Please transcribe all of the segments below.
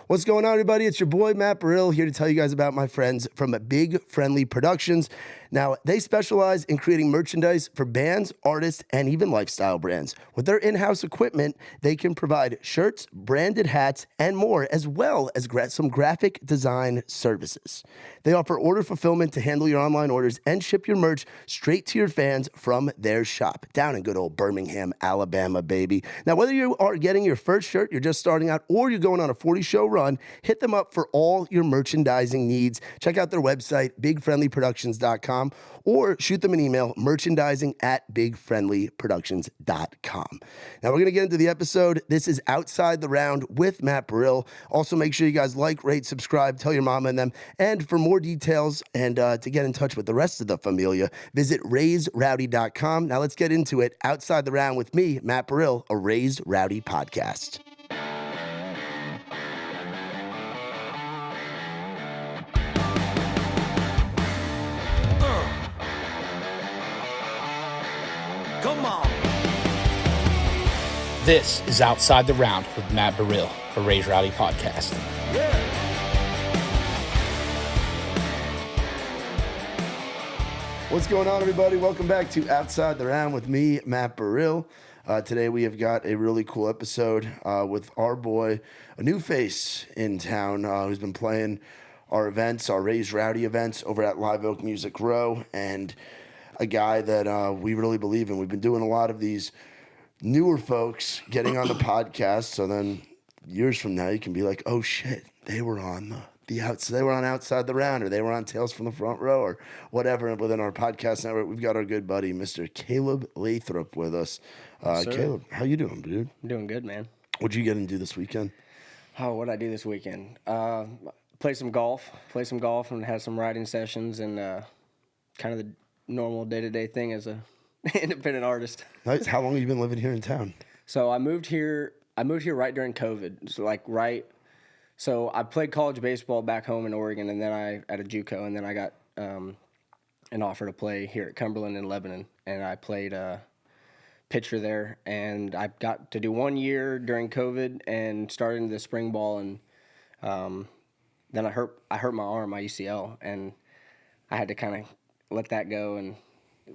What's going on, everybody? It's your boy, Matt Burrill, here to tell you guys about my friends from Big Friendly Productions. Now, they specialize in creating merchandise for bands, artists, and even lifestyle brands. With their in-house equipment, they can provide shirts, branded hats, and more, as well as some graphic design services. They offer order fulfillment to handle your online orders and ship your merch straight to your fans from their shop down in good old Birmingham, Alabama, baby. Now, whether you are getting your first shirt, you're just starting out, or you're going on a 40-show run, hit them up for all your merchandising needs. Check out their website, bigfriendlyproductions.com, or shoot them an email, merchandising@bigfriendlyproductions.com. Now, we're going to get into the episode. This is Outside the Round with Matt Burrill. Also, make sure you guys like, rate, subscribe, tell your mama and them. And for more details and to get in touch with the rest of the familia, visit raisrowdy.com. Now, let's get into it. Outside the Round with me, Matt Burrill, a Raise Rowdy podcast. Come on. This is Outside the Round with Matt Burrill, a Raise Rowdy podcast. Yeah. What's going on, everybody? Welcome back to Outside the Round with me, Matt Burrill. Today we have got a really cool episode with our boy, a new face in town who's been playing our events, our Raise Rowdy events over at Live Oak Music Row, and a guy that we really believe in. We've been doing a lot of these newer folks getting on the podcast, so then years from now you can be like, oh shit, they were on the outside, they were on Outside the Round, or they were on Tales from the Front Row, or whatever. And within our podcast network, we've got our good buddy, Mr. Caleb Lathrop, with us. Caleb, how you doing, dude? I'm doing good, man. What'd you get into this weekend? Oh, what'd I do this weekend? Play some golf, and had some riding sessions, and kind of the normal day-to-day thing as a independent artist. Nice. How long have you been living here in town? So I moved here right during COVID. So I played college baseball back home in Oregon, and then I at a JUCO, and then I got an offer to play here at Cumberland in Lebanon, and I played pitcher there, and I got to do 1 year during COVID and started into the spring ball, and then I hurt my arm, my UCL, and I had to kind of let that go, and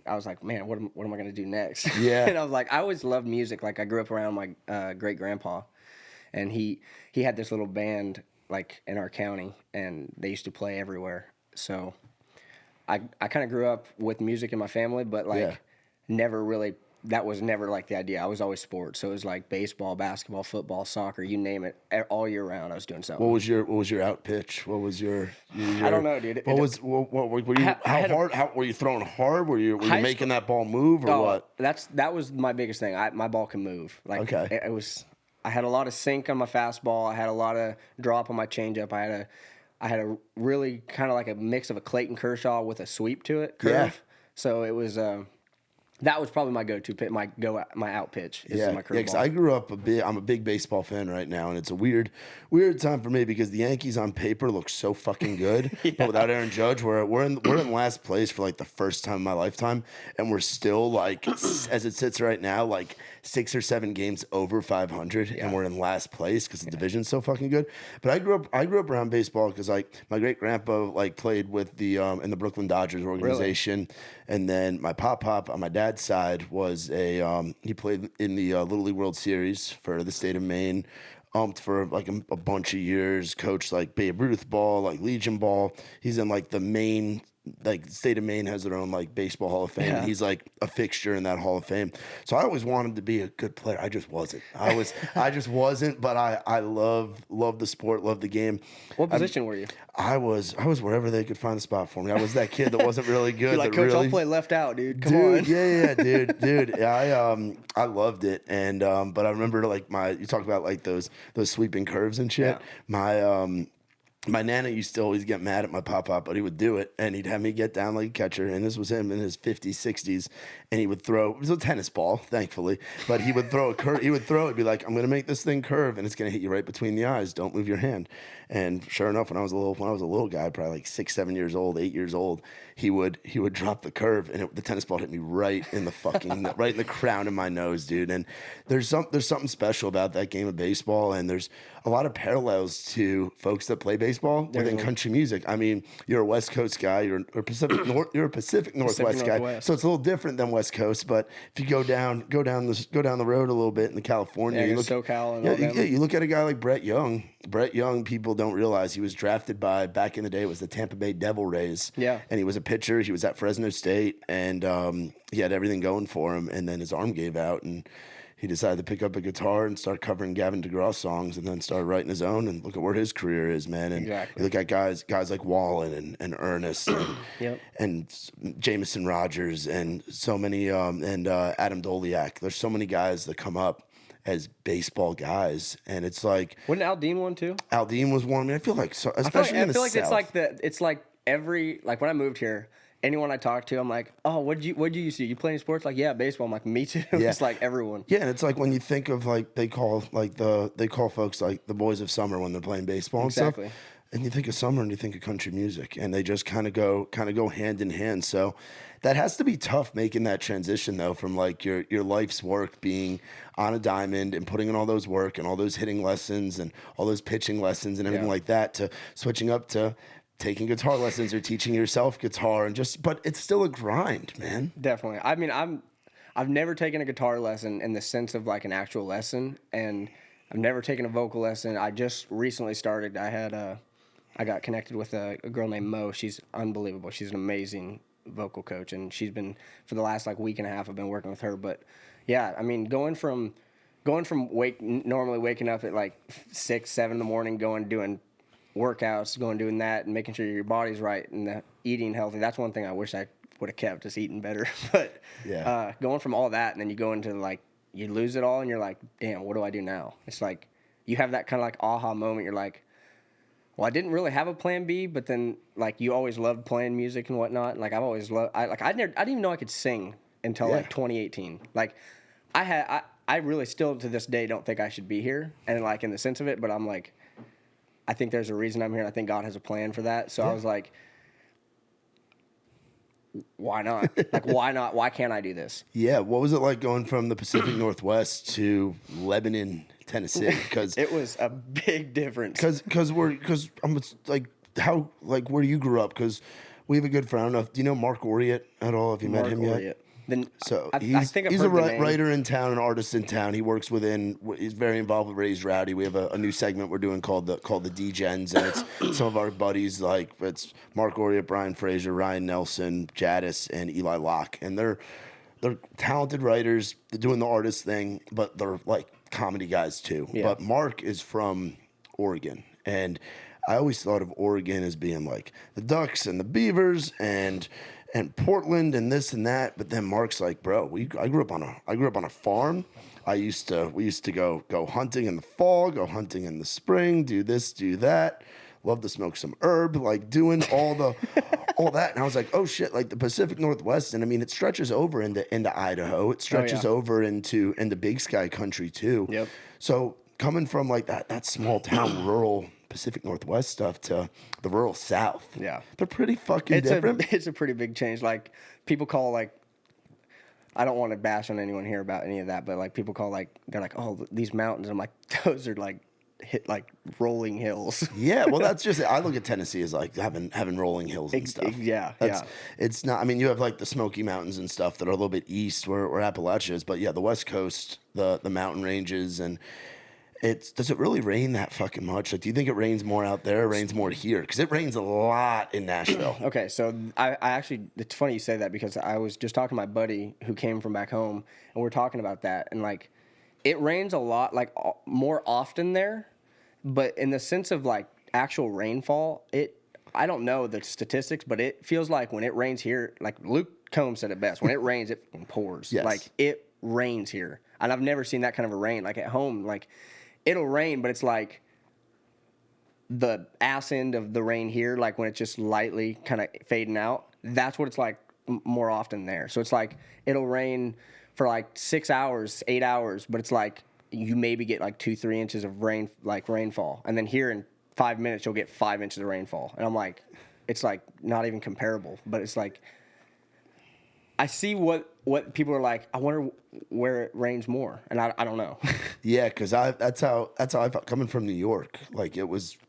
I was like, man, what am I going to do next? Yeah. And I was like, I always loved music. Like, I grew up around my great-grandpa, and he had this little band, like, in our county, and they used to play everywhere. So I kind of grew up with music in my family, but, like, that was never, like, the idea. I was always sports. So it was, like, baseball, basketball, football, soccer, you name it. All year round, I was doing something. What was your out pitch? What was your I don't know, dude. What were you? How hard? How were you throwing hard? Were you making that ball move or what? That was my biggest thing. My ball can move. Like, okay. I had a lot of sink on my fastball. I had a lot of drop on my changeup. I had a really kind of like a mix of a Clayton Kershaw with a sweep to it curve. Yeah. So it was. That was probably my go-to pitch, my out pitch. Is my curveball. Because I grew up I'm a big baseball fan right now, and it's a weird time for me because the Yankees on paper look so fucking good, but without Aaron Judge, we're in last place for like the first time in my lifetime, and we're still like, as it sits right now, like 6 or 7 games over 500, and we're in last place because the division's so fucking good. But I grew up around baseball because like my great grandpa like played with the in the Brooklyn Dodgers organization, really? And then my pop on my dad's side was he played in the Little League World Series for the state of Maine, for like a bunch of years, coached like Babe Ruth ball, like Legion ball. He's in like the Maine, like the state of Maine has their own like baseball Hall of Fame. Yeah. He's like a fixture in that Hall of Fame. So I always wanted to be a good player. I just wasn't. I just wasn't. But I love the sport, love the game. What position were you? I was wherever they could find a spot for me. I was that kid that wasn't really good. You're like, Coach, really, I'll play left out, dude. Come on. Yeah, dude. I loved it. And but I remember like you talk about like those sweeping curves and shit. Yeah. My nana used to always get mad at my pop, but he would do it, and he'd have me get down like a catcher, and this was him in his 50s, 60s, and he would throw, it was a tennis ball, thankfully, but he would throw he'd be like, I'm going to make this thing curve, and it's going to hit you right between the eyes, don't move your hand. And sure enough, when I was a little guy, probably like 6, 7 years old, 8 years old, he would drop the curve, and the tennis ball hit me right in the fucking, right in the crown of my nose, dude. And there's something special about that game of baseball, and a lot of parallels to folks that play baseball within country music. I mean, you're a West Coast guy, you're a Pacific Northwest guy, so it's a little different than West Coast. But if you go down the road a little bit in the California, you look SoCal and all them. you look at a guy like Brett Young. Brett Young, people don't realize he was drafted by, back in the day, it was the Tampa Bay Devil Rays. Yeah. And he was a pitcher. He was at Fresno State, and he had everything going for him. And then his arm gave out, and he decided to pick up a guitar and start covering Gavin DeGraw songs, and then started writing his own. And look at where his career is, man. And exactly. you look at guys like Wallen and Ernest and Jameson Rogers and so many, and Adam Doliak. There's so many guys that come up as baseball guys, and it's like, wasn't Aldine one too? Aldine was one. I mean, I feel like so, especially in the South. It's like every, like when I moved here, anyone I talk to, I'm like, oh, what'd you used to do? You play any sports? Like, yeah, baseball. I'm like, me too. Yeah. It's like everyone. Yeah, and it's like when you think of like they call folks like the boys of summer when they're playing baseball and stuff. And you think of summer and you think of country music, and they just kind of go hand in hand. So that has to be tough making that transition though, from like your life's work being on a diamond and putting in all those work and all those hitting lessons and all those pitching lessons and everything like that, to switching up to taking guitar lessons or teaching yourself guitar, and but it's still a grind, man. Definitely. I mean, I've never taken a guitar lesson in the sense of like an actual lesson, and I've never taken a vocal lesson. I just recently started. I got connected with a girl named Mo. She's unbelievable. She's an amazing vocal coach, and she's been, for the last like week and a half, I've been working with her. But yeah, I mean, going from normally waking up at like 6, 7 in the morning, doing workouts, doing that, and making sure your body's right and eating healthy. That's one thing I wish I would have kept, just eating better. But going from all that, and then you go into like, you lose it all, and you're like, damn, what do I do now? It's like you have that kind of like aha moment. You're like, well, I didn't really have a plan B, but then like you always loved playing music and whatnot. And, like I've always loved. I didn't even know I could sing until like 2018. Like I really still to this day don't think I should be here, and like in the sense of it, but I'm like, I think there's a reason I'm here, and I think God has a plan for that. So I was like, why not? Like, why not? Why can't I do this? Yeah. What was it like going from the Pacific Northwest to Lebanon, Tennessee? Because it was a big difference. Because I'm like, how, like where you grew up? Because we have a good friend. I don't know. Do you know Mark Oriot at all? Have you met him yet? Then so I think he's a writer in town, an artist in town. He works he's very involved with Raised Rowdy. We have a new segment we're doing called the D-Gens, and it's some of our buddies, like it's Mark Oriot, Brian Fraser, Ryan Nelson, Jadis, and Eli Locke. And they're talented writers. They're doing the artist thing, but they're like comedy guys too. Yeah. But Mark is from Oregon, and I always thought of Oregon as being like the Ducks and the Beavers and Portland and this and that, but then Mark's like, bro, I grew up on a farm. We used to go hunting in the fall, go hunting in the spring, do this, do that. Love to smoke some herb, like doing all that. And I was like, oh shit, like the Pacific Northwest, and I mean it stretches over into Idaho. It stretches over into Big Sky country too. Yep. So coming from like that small town rural Pacific Northwest stuff to the rural South. Yeah. They're pretty fucking different. It's a pretty big change. Like people call like, I don't want to bash on anyone here about any of that, but like people call like, they're like, oh, these mountains. I'm like, those are like rolling hills. Yeah. Well, that's just it. I look at Tennessee as like having rolling hills and stuff. Yeah. It's not, I mean, you have like the Smoky Mountains and stuff that are a little bit east where Appalachia is, but yeah, the West Coast, the mountain ranges, and does it really rain that fucking much? Like, do you think it rains more out there or rains more here? Because it rains a lot in Nashville. Okay, so I actually, it's funny you say that because I was just talking to my buddy who came from back home, and we're talking about that. And, like, it rains a lot, like, more often there. But in the sense of, like, actual rainfall, I don't know the statistics, but it feels like when it rains here, like Luke Combs said it best, when it rains, it pours. Yes. Like, it rains here. And I've never seen that kind of a rain. Like, at home, like, it'll rain, but it's like the ass end of the rain here, like when it's just lightly kind of fading out. That's what it's like more often there. So it's like it'll rain for like 6 hours, 8 hours, but it's like you maybe get like 2-3 inches of rain, like rainfall. And then here in 5 minutes, you'll get 5 inches of rainfall. And I'm like, it's like not even comparable, but it's like, I see what what people are like, I wonder where it rains more, and I don't know. Yeah, because that's how I felt coming from New York. Like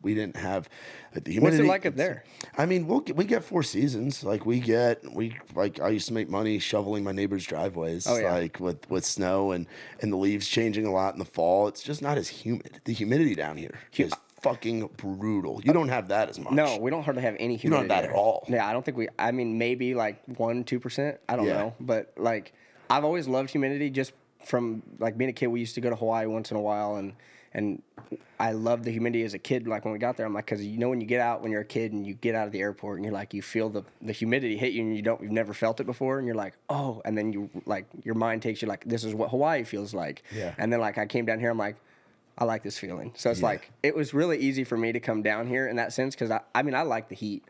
we didn't have the humidity. What's it like up there? I mean, we get 4 seasons. Like I used to make money shoveling my neighbors' driveways. Oh, yeah. Like with snow and the leaves changing a lot in the fall. It's just not as humid. The humidity down here is fucking brutal. You don't have that as much. No, we don't hardly have any humidity. You don't have that here. at all. Yeah, I don't think I mean, maybe like 1-2%. I don't Yeah. know, but like I've always loved humidity. Just from like being a kid, we used to go to Hawaii once in a while, and I loved the humidity as a kid. Like when we got there, I'm like, because when you get out when you're a kid and you get out of the airport and you're like, you feel the humidity hit you and you've never felt it before, and you're like, oh, and then you like your mind takes you like, this is what Hawaii feels like. Yeah. And then like I came down here, I'm like, I like this feeling. So it's like, it was really easy for me to come down here in that sense because I mean, I like the heat.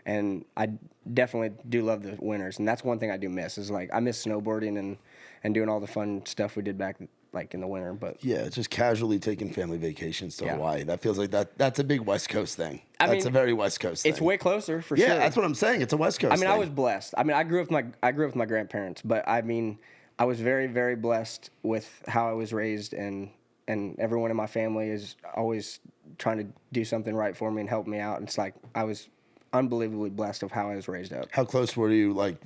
And I definitely do love the winters. And that's one thing I do miss is like, I miss snowboarding and doing all the fun stuff we did back like in the winter. But yeah, just casually taking family vacations to Hawaii. That feels like that's a big West Coast thing. That's a very West Coast thing. It's way closer for sure. Yeah, that's what I'm saying. It's a West Coast thing. I was blessed. I mean, I grew up with my grandparents, but I mean, I was very, very blessed with how I was raised, and everyone in my family is always trying to do something right for me and help me out. And it's like I was unbelievably blessed of how I was raised up. How close were you, like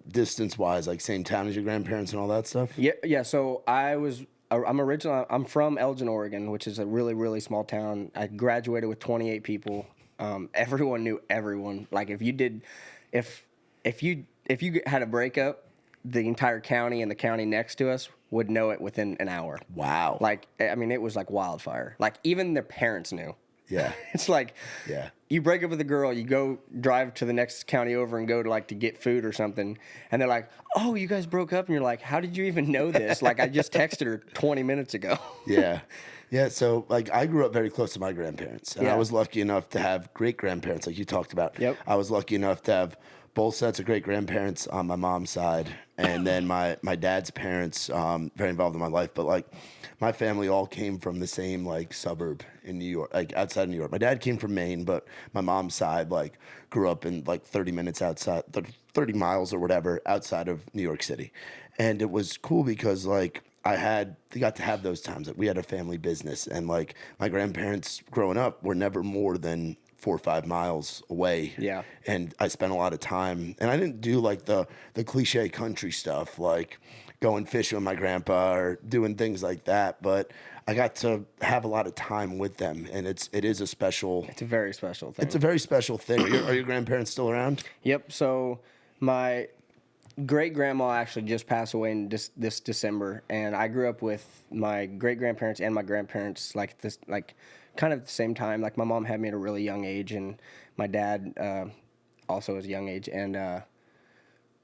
distance wise, like same town as your grandparents and all that stuff? Yeah. So I'm from Elgin, Oregon, which is a really, really small town. I graduated with 28 people. Everyone knew everyone. Like if you had a breakup, the entire county and the county next to us would know it within an hour. Wow. Like, I mean, it was like wildfire. Like even their parents knew. Yeah. It's like, yeah, you break up with a girl, you go drive to the next county over and go to get food or something, and they're like, "Oh, you guys broke up," and you're like, "How did you even know this?" Like I just texted her 20 minutes ago. Yeah. Yeah, so like I grew up very close to my grandparents, and Yeah. I was lucky enough to have great grandparents, like you talked about. Yep. I was lucky enough to have both sets of great grandparents on my mom's side, and then my dad's parents, very involved in my life. But like my family all came from the same like suburb in New York, like outside of New York. My dad came from Maine, but my mom's side like grew up in like 30 minutes outside, 30 miles or whatever outside of New York City, and it was cool because like got to have those times that we had a family business, and like my grandparents growing up were never more than 4 or 5 miles away. Yeah. And I spent a lot of time, and I didn't do like the cliche country stuff, like going fishing with my grandpa or doing things like that, but I got to have a lot of time with them, and it is a special. It's a very special thing. It's a very special thing. Are your grandparents still around? Yep. So my great grandma actually just passed away in this December, and I grew up with my great grandparents and my grandparents kind of at the same time. Like my mom had me at a really young age, and my dad also at a young age, and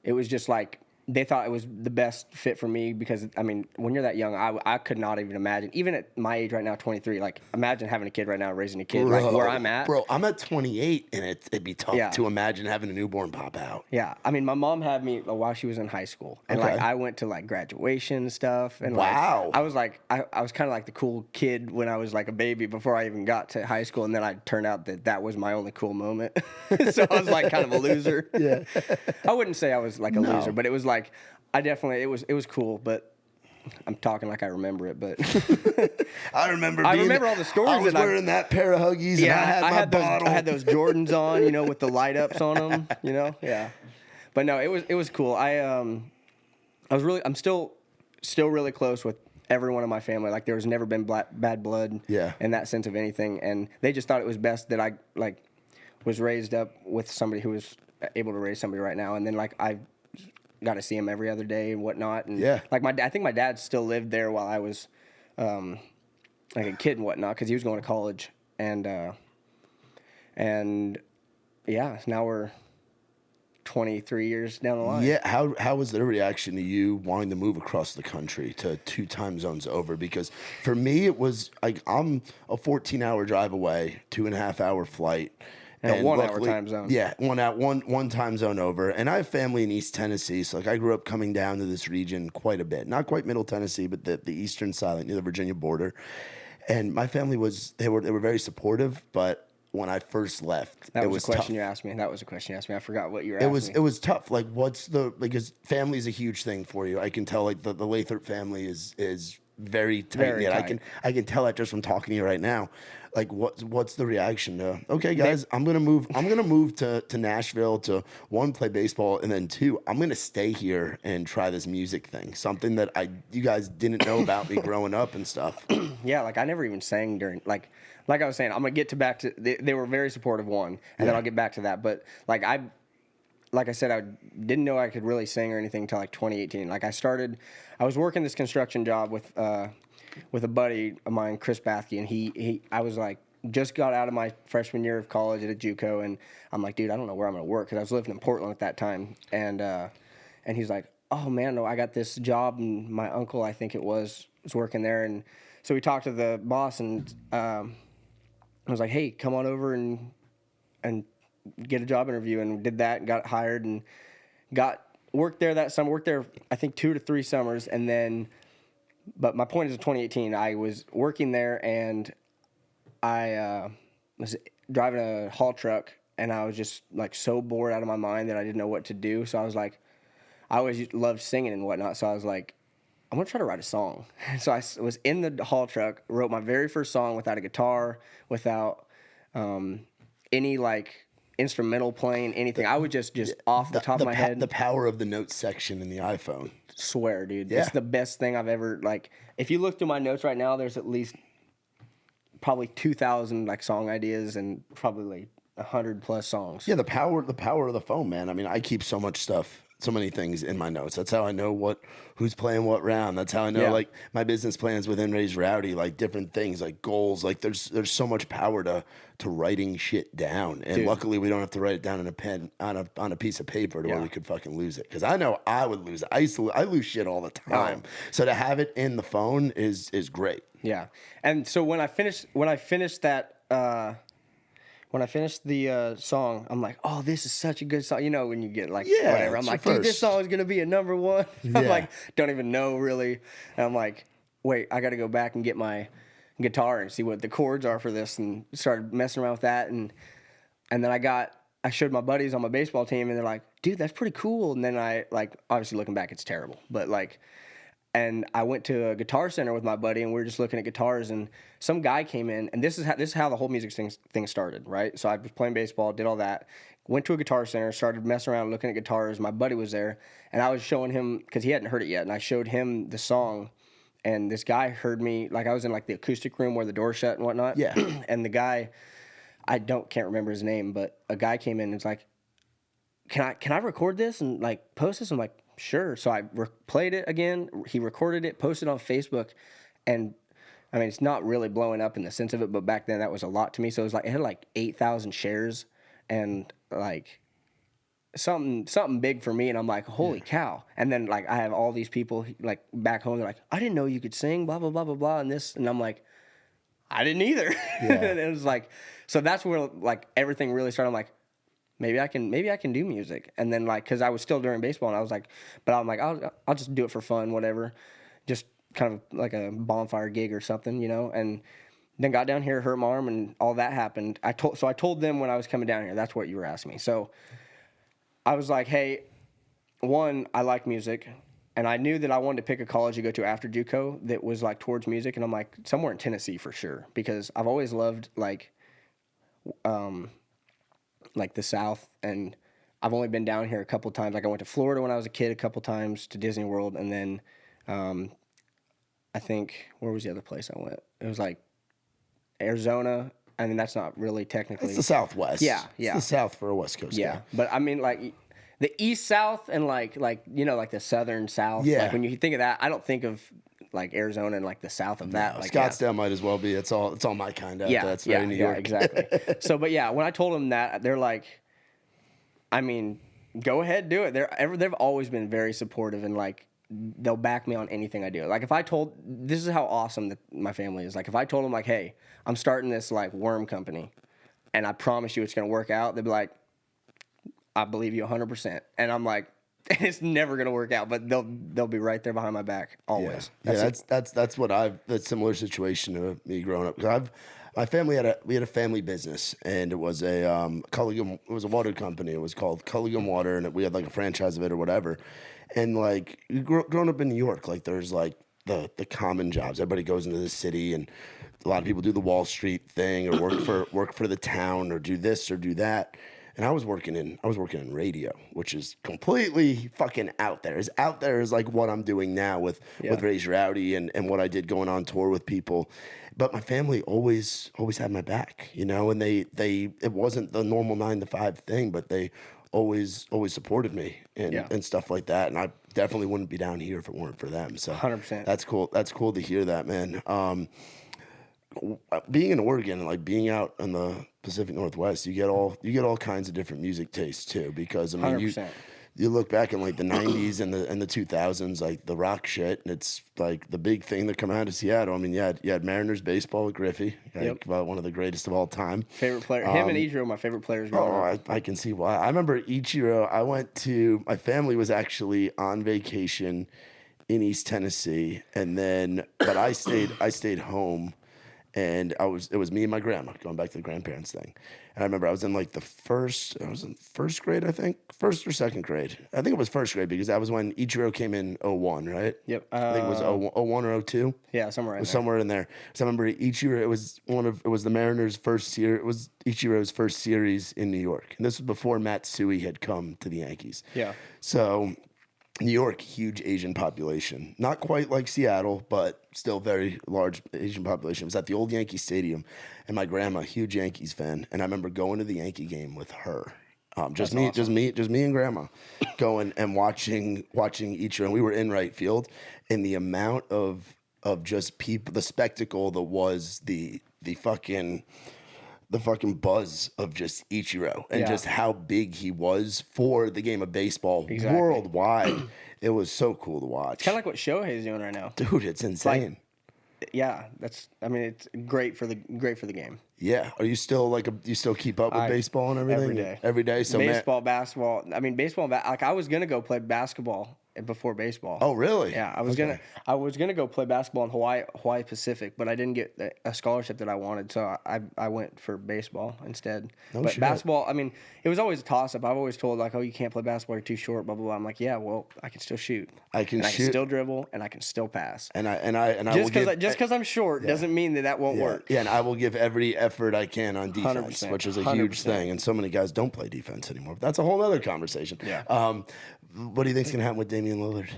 it was just like they thought it was the best fit for me because, I mean, when you're that young, I could not even imagine, even at my age right now, 23, like imagine having a kid right now, raising a kid, like where I'm at. Bro, I'm at 28, and it'd be tough Yeah. to imagine having a newborn pop out. Yeah, I mean, my mom had me while she was in high school, and Okay. like I went to like graduation and stuff, and Wow. like I was like I was kind of like the cool kid when I was like a baby before I even got to high school, and then I turned out that was my only cool moment, so I was like kind of a loser. Yeah. I wouldn't say I was like a No. loser, but it was like it was cool, but I'm talking like I remember it, but I remember all the stories I was that wearing that pair of Huggies, and I had my bottle. I had those Jordans on, with the light ups on them, yeah. But no, it was cool. I'm still really close with everyone in my family. Like there was never been bad blood, Yeah. in that sense of anything, and they just thought it was best that I like was raised up with somebody who was able to raise somebody right now, and then like I got to see him every other day and whatnot, and Yeah. like I think my dad still lived there while I was like a kid and whatnot because he was going to college, and yeah, now we're 23 years down the line. Yeah, how was their reaction to you wanting to move across the country to 2 time zones over? Because for me, it was like I'm a 14-hour drive away, 2.5-hour flight. And a 1 hour luckily- time zone. Yeah, one time zone over. And I have family in East Tennessee, so like I grew up coming down to this region quite a bit. Not quite Middle Tennessee, but the eastern side, like near the Virginia border. And my family they were very supportive, but when I first left. That it was a question tough. you asked me. That was a question you asked me. I forgot what you were It asking was me. it was tough. Like, what's the because family's a huge thing for you. I can tell. Like the Lathrop family is very tight Very knit. tight. I can tell that just from talking to you right now. Like, what's the reaction to? Okay, guys, I'm gonna move. I'm gonna move to Nashville to one, play baseball, and then two, I'm gonna stay here and try this music thing. Something that you guys didn't know about me growing up and stuff. Yeah, like I never even sang during like I was saying, I'm gonna get to back to they were very supportive one, and then I'll get back to that. But like I said, I didn't know I could really sing or anything until like 2018. Like I was working this construction job with a buddy of mine, Chris Bathke, and I was like just got out of my freshman year of college at a JUCO, and I'm like, dude, I don't know where I'm gonna work because I was living in Portland at that time, and he's like, oh man, no, I got this job, and my uncle, I think it was working there, and so we talked to the boss, and I was like, hey, come on over and get a job interview, and did that, and got hired, and worked there that summer. Worked there, I think 2 to 3 summers, and then. But my point is, in 2018, I was working there, and I was driving a haul truck, and I was just like so bored out of my mind that I didn't know what to do. So I was like, I always loved singing and whatnot. So I was like, I'm gonna try to write a song. So I was in the haul truck, wrote my very first song without a guitar, without any like instrumental playing, anything. I would just off the top of my head. The power of the notes section in the iPhone. Swear, dude. Yeah. It's the best thing I've ever, like, if you look through my notes right now, there's at least probably 2,000 like song ideas and probably 100 plus songs. Yeah, the power of the phone, man. I mean, I keep so much stuff, so many things in my notes. That's how I know who's playing what round. That's how I know like my business plans within Raised Rowdy, like different things, like goals. Like there's so much power to writing shit down. And Dude. luckily we don't have to write it down in a pen on a piece of paper to where we could fucking lose it. Because I know I would lose it. I lose shit all the time. So to have it in the phone is great. Yeah. And so when I finished that when I finished the song, I'm like, oh, this is such a good song. You know, when you get like, whatever. I'm like, dude, this song is going to be a number one. I'm like, don't even know really. And I'm like, wait, I got to go back and get my guitar and see what the chords are for this, and started messing around with that. And then I showed my buddies on my baseball team, and they're like, dude, that's pretty cool. And then I, like, obviously looking back, it's terrible. But like, and I went to a Guitar Center with my buddy, and we were just looking at guitars, and some guy came in, and this is how the whole music thing started, right? So I was playing baseball, did all that, went to a Guitar Center, started messing around looking at guitars. My buddy was there, and I was showing him, because he hadn't heard it yet, and I showed him the song, and this guy heard me, like I was in like the acoustic room where the door shut and whatnot. Yeah. And the guy, can't remember his name, but a guy came in and was like, can I record this and like post this? I'm like, sure. So I played it again. He recorded it, posted it on Facebook, and I mean, it's not really blowing up in the sense of it, but back then that was a lot to me. So it was like, it had like 8,000 shares and like something big for me. And I'm like, holy cow. And then like, I have all these people like back home. They're like, I didn't know you could sing, blah, blah, blah, blah, blah. And this, and I'm like, I didn't either. And it was like, so that's where like everything really started. I'm like, maybe I can do music. And then like, cause I was still doing baseball, and I was like, but I'm like, I'll just do it for fun, whatever. Just kind of like a bonfire gig or something, you know? And then got down here, hurt my arm, and all that happened. I told them when I was coming down here, that's what you were asking me. So I was like, hey, one, I like music, and I knew that I wanted to pick a college to go to after JUCO that was like towards music. And I'm like, somewhere in Tennessee for sure, because I've always loved like the South, and I've only been down here a couple times. Like I went to Florida when I was a kid a couple times, to Disney World, and then I think, where was the other place I went? It was like Arizona. I mean, that's not really technically. It's the Southwest. Yeah. It's the South for a West Coast guy. But I mean, like the East South and like you know, like the Southern South. Yeah. Like when you think of that, I don't think of like Arizona and like the south of that. Like Scottsdale might as well be. It's all my kind of. Yeah, that's very New York. Yeah, exactly. So, but yeah, when I told them that, they're like, I mean, go ahead, do it. They've always been very supportive, and like they'll back me on anything I do. Like if I told, this is how awesome that my family is. Like if I told them like, hey, I'm starting this like worm company, and I promise you it's gonna work out, they'd be like, I believe you 100%. And I'm like, it's never gonna work out. But they'll be right there behind my back always. That's what that's similar situation to me growing up. 'Cause my family we had a family business, and it was a Culligan, it was a water company. It was called Culligan Water, and we had like a franchise of it or whatever. And like growing up in New York, like there's like the common jobs. Everybody goes into the city, and a lot of people do the Wall Street thing or work for the town or do this or do that. And I was working in radio, which is completely fucking out there. As out there as like what I'm doing now with Raise Rowdy and what I did going on tour with people. But my family always had my back, you know, and they it wasn't the normal 9 to 5 thing, but they always supported me and stuff like that. And I definitely wouldn't be down here if it weren't for them. So 100%. That's cool. That's cool to hear that, man. Being in Oregon, like being out in the Pacific Northwest, you get all kinds of different music tastes too. Because I mean, 100%. you look back in like the '90s and the 2000s, like the rock shit, and it's like the big thing that come out of Seattle. I mean, you had Mariners baseball with Griffey, like about one of the greatest of all time. Favorite player, him and Ichiro, my favorite players. I can see why. I remember Ichiro. My family was actually on vacation in East Tennessee, but I stayed home. And it was me and my grandma going back to the grandparents thing. And I remember I was in first grade, I think, first or second grade. I think it was first grade because that was when Ichiro came in 01, right? Yep. I think it was 01 or 02. Yeah, somewhere in there. Somewhere in there. So I remember Ichiro, it was the Mariners' first year. It was Ichiro's first series in New York. And this was before Matsui had come to the Yankees. Yeah. So New York, huge Asian population. Not quite like Seattle, but still very large Asian population. It was at the old Yankee Stadium, and my grandma, huge Yankees fan, and I remember going to the Yankee game with her. Just me and grandma going and watching Ichiro, and we were in right field, and the amount of just people, the spectacle that was the fucking buzz of just Ichiro and just how big he was for the game of baseball worldwide. It was so cool to watch. Kind of like what Shohei's doing right now. Dude, it's insane. It's it's great for the game. Yeah. Are you still you still keep up with baseball and everything? Every day. Every day. So baseball, basketball. I mean, baseball, I was going to go play basketball before baseball. Oh, really? Yeah, I was gonna go play basketball in Hawaii Pacific, but I didn't get a scholarship that I wanted, so I went for baseball instead. But basketball, I mean, it was always a toss up. I've always told like, oh, you can't play basketball, you're too short, blah blah blah. I'm like, yeah, well, I can still shoot. I can still dribble, and I can still pass. And I just because I'm short doesn't mean that won't work. Yeah, and I will give every effort I can on defense, 100%, which is a huge thing. And so many guys don't play defense anymore. But that's a whole other conversation. Yeah. What do you think's gonna happen with Damian Lillard?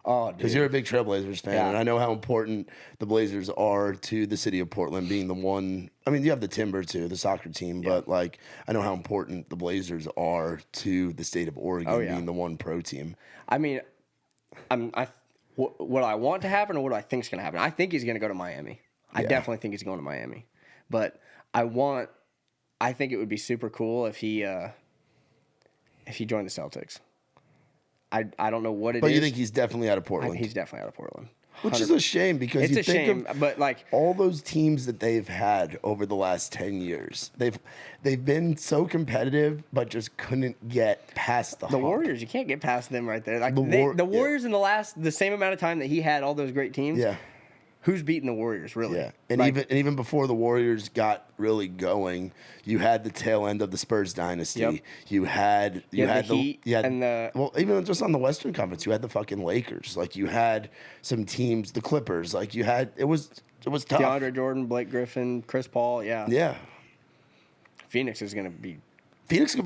Oh, dude. Because you're a big Trailblazers fan, and I know how important the Blazers are to the city of Portland being the one. I mean, you have the Timber too, the soccer team, but like I know how important the Blazers are to the state of Oregon being the one pro team. I mean, what I want to happen or what I think is going to happen. I think he's going to go to Miami. I definitely think he's going to Miami, but I think it would be super cool if he joined the Celtics. I don't know what it is. But you think he's definitely out of Portland? He's definitely out of Portland. 100%. Which is a shame because it's you a think shame, of but like all those teams that they've had over the last 10 years. They've been so competitive, but just couldn't get past the hump. Warriors. You can't get past them right there. Like the Warriors in the same amount of time that he had all those great teams. Yeah. Who's beating the Warriors, really? Yeah, and even before the Warriors got really going, you had the tail end of the Spurs dynasty. Yep. You had the Heat even just on the Western Conference, you had the fucking Lakers. Like you had some teams, the Clippers. Like you had it was tough. DeAndre Jordan, Blake Griffin, Chris Paul. Yeah. Yeah. Phoenix is gonna be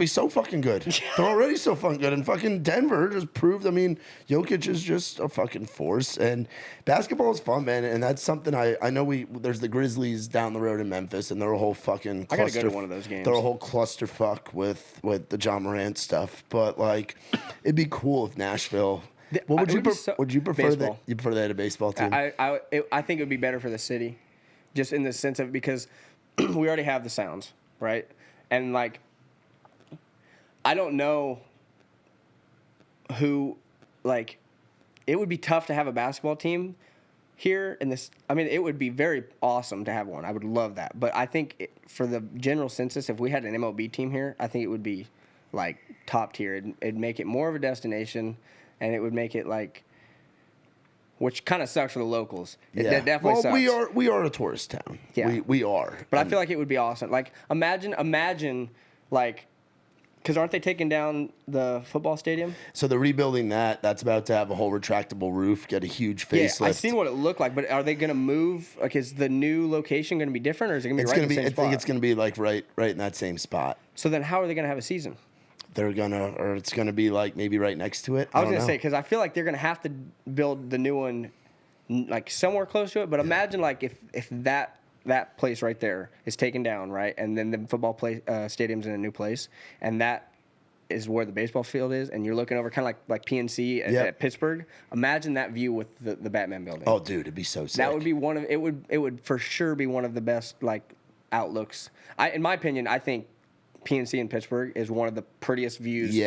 so fucking good. They're already so fucking good. And fucking Denver just proved, I mean, Jokic is just a fucking force. And basketball is fun, man. And that's something I know there's the Grizzlies down the road in Memphis, and they're a whole fucking cluster. I gotta go to one of those games. They're a whole clusterfuck with the John Morant stuff. But, like, it'd be cool if Nashville... Would you prefer baseball. You prefer they had a baseball team? I think it would be better for the city, just in the sense of because we already have the Sounds, right? And, like... I don't know who, like, it would be tough to have a basketball team here in this. I mean, it would be very awesome to have one. I would love that. But I think for the general census, if we had an MLB team here, I think it would be like top tier. It'd make it more of a destination, and it would make it like, which kind of sucks for the locals. It definitely sucks. We are a tourist town. Yeah. We are. But I feel like it would be awesome. Like imagine like, because aren't they taking down the football stadium? So they're rebuilding that. That's about to have a whole retractable roof, get a huge facelift. Yeah, I've seen what it looked like, but are they going to move? Like, is the new location going to be different, or is it going to be right in the same spot? I think it's going to be like right in that same spot. So then how are they going to have a season? It's going to be like maybe right next to it. I was going to say, because I feel like they're going to have to build the new one like somewhere close to it. But imagine like if that place right there is taken down, right, and then the football stadium's in a new place, and that is where the baseball field is, and you're looking over kind of like PNC at Pittsburgh. Imagine that view with the Batman building. Oh, dude, it'd be so sick. That would be it would for sure be one of the best like outlooks. In my opinion, I think PNC in Pittsburgh is one of the prettiest views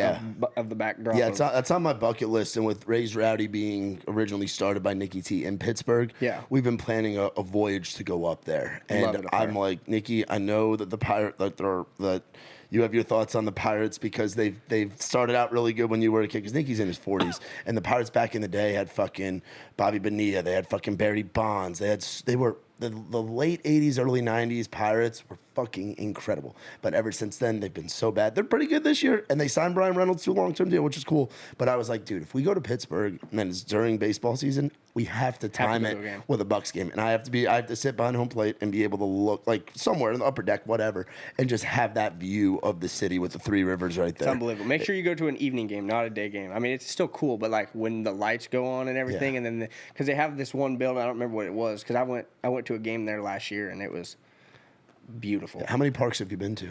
of the backdrop. Yeah, that's on my bucket list. And with Raised Rowdy being originally started by Nikki T in Pittsburgh, we've been planning a voyage to go up there. And I'm like, Nikki, I know that that you have your thoughts on the Pirates because they've started out really good when you were a kid. Because Nikki's in his 40s, and the Pirates back in the day had fucking Bobby Bonilla, they had fucking Barry Bonds, they were the late 80s, early 90s Pirates were fucking incredible. But ever since then, they've been so bad. They're pretty good this year, and they signed Brian Reynolds to a long-term deal, which is cool. But I was like, dude, if we go to Pittsburgh and then it's during baseball season, we have to time it with a Bucks game. And I have to sit behind home plate and be able to look like somewhere in the upper deck, whatever, and just have that view of the city with the three rivers right there. It's unbelievable. Make sure you go to an evening game, not a day game. I mean, it's still cool, but like when the lights go on and everything, and then because they have this one building, I don't remember what it was, because I went to a game there last year and it was beautiful. How many parks have you been to?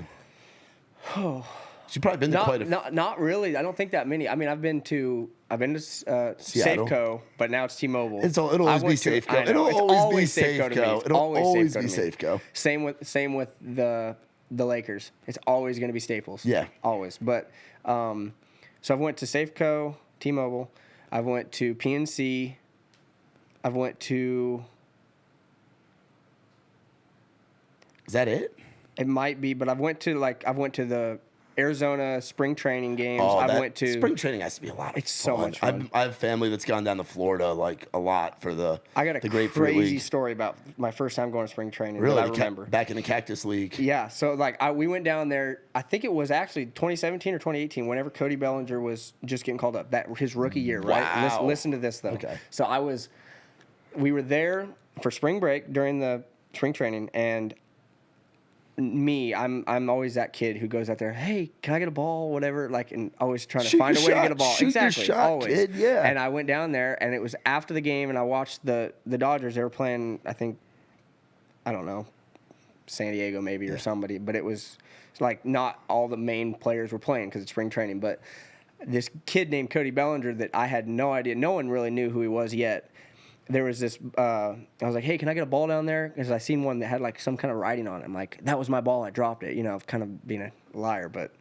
Oh, you've probably been to quite a few. Not really. I don't think that many. I mean, I've been to Safeco, but now it's T-Mobile. It'll always be Safeco. It'll always be Safeco. It'll always be Safeco. Same with the Lakers. It's always going to be Staples. Yeah, always. But so I've went to Safeco, T-Mobile. I've went to PNC. I've went to. Is that it? It might be, but I've went to the Arizona spring training games. I went to spring training has to be a lot of fun. It's so much fun. I have family that's gone down to Florida like a lot for the. I got a crazy story about my first time going to spring training. Really, that I remember back in the Cactus League. Yeah, so we went down there. I think it was actually 2017 or 2018. Whenever Cody Bellinger was just getting called up, that his rookie year, right? Wow. Listen to this though. Okay. So we were there for spring break during the spring training, and I'm always that kid who goes out there, hey, can I get a ball, whatever, like, and always trying to find a way to get a ball. Exactly, your shot, always. Kid, yeah. And I went down there, and it was after the game, and I watched the Dodgers. They were playing, I think, I don't know, San Diego maybe or somebody, but it's like not all the main players were playing because it's spring training. But this kid named Cody Bellinger that I had no idea, no one really knew who he was yet. There was this, I was like, hey, can I get a ball down there? Because I seen one that had like some kind of writing on it. I'm like, that was my ball. I dropped it. You know, kind of being a liar. But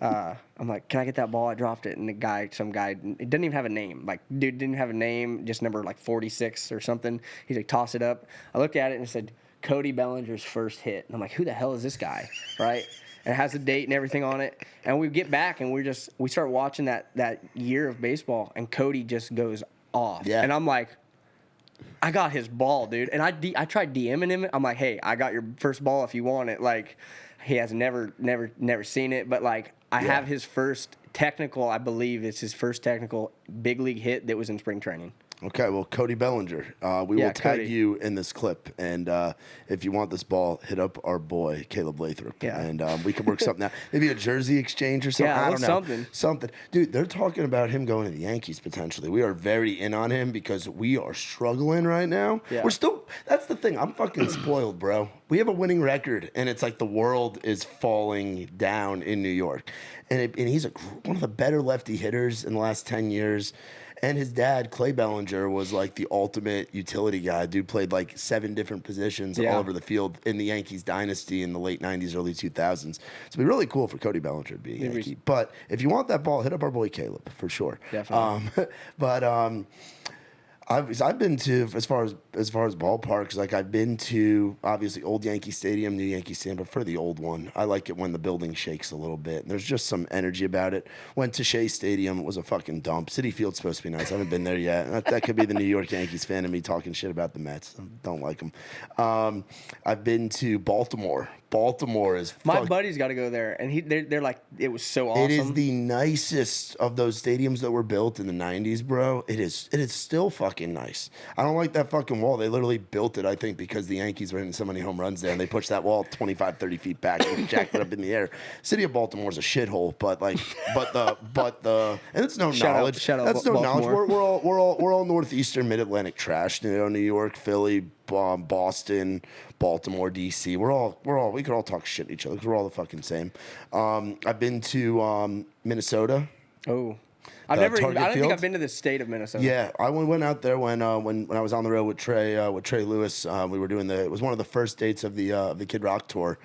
I'm like, can I get that ball? I dropped it. And some guy, it didn't even have a name. Like, dude didn't have a name, just number like 46 or something. He's like, toss it up. I looked at it and it said, Cody Bellinger's first hit. And I'm like, who the hell is this guy? Right? And it has the date and everything on it. And we get back and we start watching that year of baseball. And Cody just goes off. Yeah. And I'm like, I got his ball, dude. And I tried DMing him. I'm like, hey, I got your first ball if you want it. Like, he has never seen it. But, like, I have his first technical, I believe it's his first technical big league hit that was in spring training. Okay, well, Cody Bellinger, we will tag you in this clip, and if you want this ball, hit up our boy Caleb Lathrop, and we can work something out. Maybe a jersey exchange or something. I don't know. Something. Dude, they're talking about him going to the Yankees potentially. We are very in on him because we are struggling right now. Yeah. We're still. That's the thing. I'm fucking spoiled, bro. We have a winning record, and it's like the world is falling down in New York, and he's one of the better lefty hitters in the last 10 years. And his dad, Clay Bellinger, was like the ultimate utility guy. Dude played like 7 different positions all over the field in the Yankees dynasty in the late 90s, early 2000s. So it'd be really cool for Cody Bellinger to be a Yankee. But if you want that ball, hit up our boy Caleb for sure. Definitely. I've been to as far as ballparks. Like I've been to obviously old Yankee Stadium, new Yankee Stadium, but for the old one, I like it when the building shakes a little bit. There's just some energy about it. Went to Shea Stadium, it was a fucking dump. City Field's supposed to be nice. I haven't been there yet. That could be the New York Yankees fan and me talking shit about the Mets. I don't like them. I've been to Baltimore. Baltimore is my buddy's got to go there, and they're like, it was so awesome. It is the nicest of those stadiums that were built in the 90s, bro. It is still fucking nice. I don't like that fucking wall. They literally built it, I think, because the Yankees were hitting so many home runs there, and they pushed that wall 25, 30 feet back and jacked it up in the air. City of Baltimore is a shithole, but and it's no knowledge. That's no knowledge. We're all northeastern Mid-Atlantic trash. You know, New York, Philly, Boston, Baltimore, DC. We could all talk shit to each other because we're all the fucking same. I've been to Minnesota. Oh, I don't think I've been to the state of Minnesota. Yeah, I went out there when I was on the road with Trey Lewis. We were doing it was one of the first dates of the Kid Rock tour.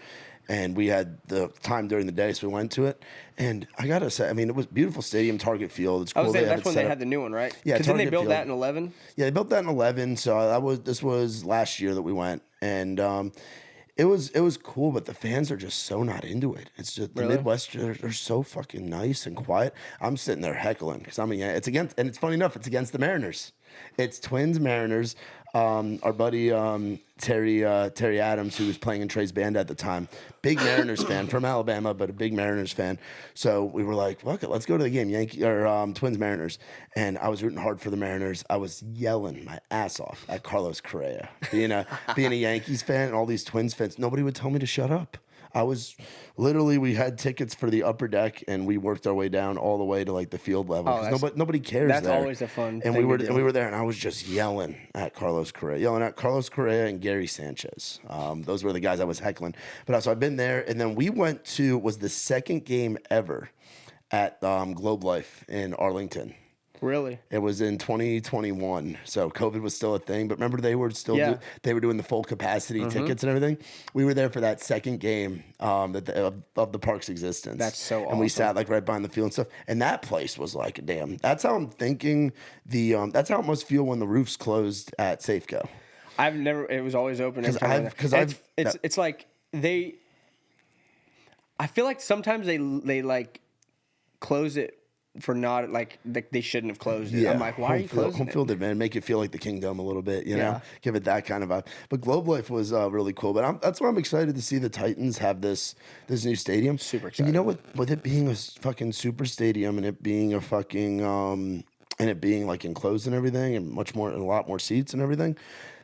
And we had the time during the day, so we went to it. And I gotta say, I mean, it was beautiful stadium, Target Field. It's cool. That's when they had the new one, right? Yeah, because then they built that in 11. Yeah, they built that in 11. So this was last year that we went, and it was cool. But the fans are just so not into it. It's just the Midwest. They're so fucking nice and quiet. I'm sitting there heckling because it's against, and it's funny enough, it's against the Mariners. It's Twins Mariners. Our buddy Terry Adams, who was playing in Trey's band at the time, big Mariners fan from Alabama, but a big Mariners fan. So we were like, "Fuck it, let's go to the game, Twins Mariners." And I was rooting hard for the Mariners. I was yelling my ass off at Carlos Correa, being a Yankees fan, and all these Twins fans. Nobody would tell me to shut up. We had tickets for the upper deck, and we worked our way down all the way to like the field level. Nobody cares. That's there. always a fun. And we were there, and I was just yelling at Carlos Correa and Gary Sanchez. Those were the guys I was heckling. But so I've been there, and then we went to was the second game ever at Globe Life in Arlington. Really? It was in 2021, so COVID was still a thing. But remember, they were still they were doing the full capacity tickets and everything. We were there for that second game of the park's existence. That's so awesome. And we sat like right behind the field and stuff. And that place was like, damn. That's how I'm thinking. That's how it must feel when the roof's closed at Safeco. I've never. It was always open. It's like they. I feel like sometimes they like close it. For not like they shouldn't have closed it. Yeah. I'm like, why are you closing home it? field advantage, make it feel like the Kingdom a little bit, you know, give it that kind of vibe. But Globe Life was really cool. But that's why I'm excited to see the Titans have this new stadium. Super excited. And you know what? With it being a fucking super stadium and it being a fucking and it being like enclosed and everything and a lot more seats and everything,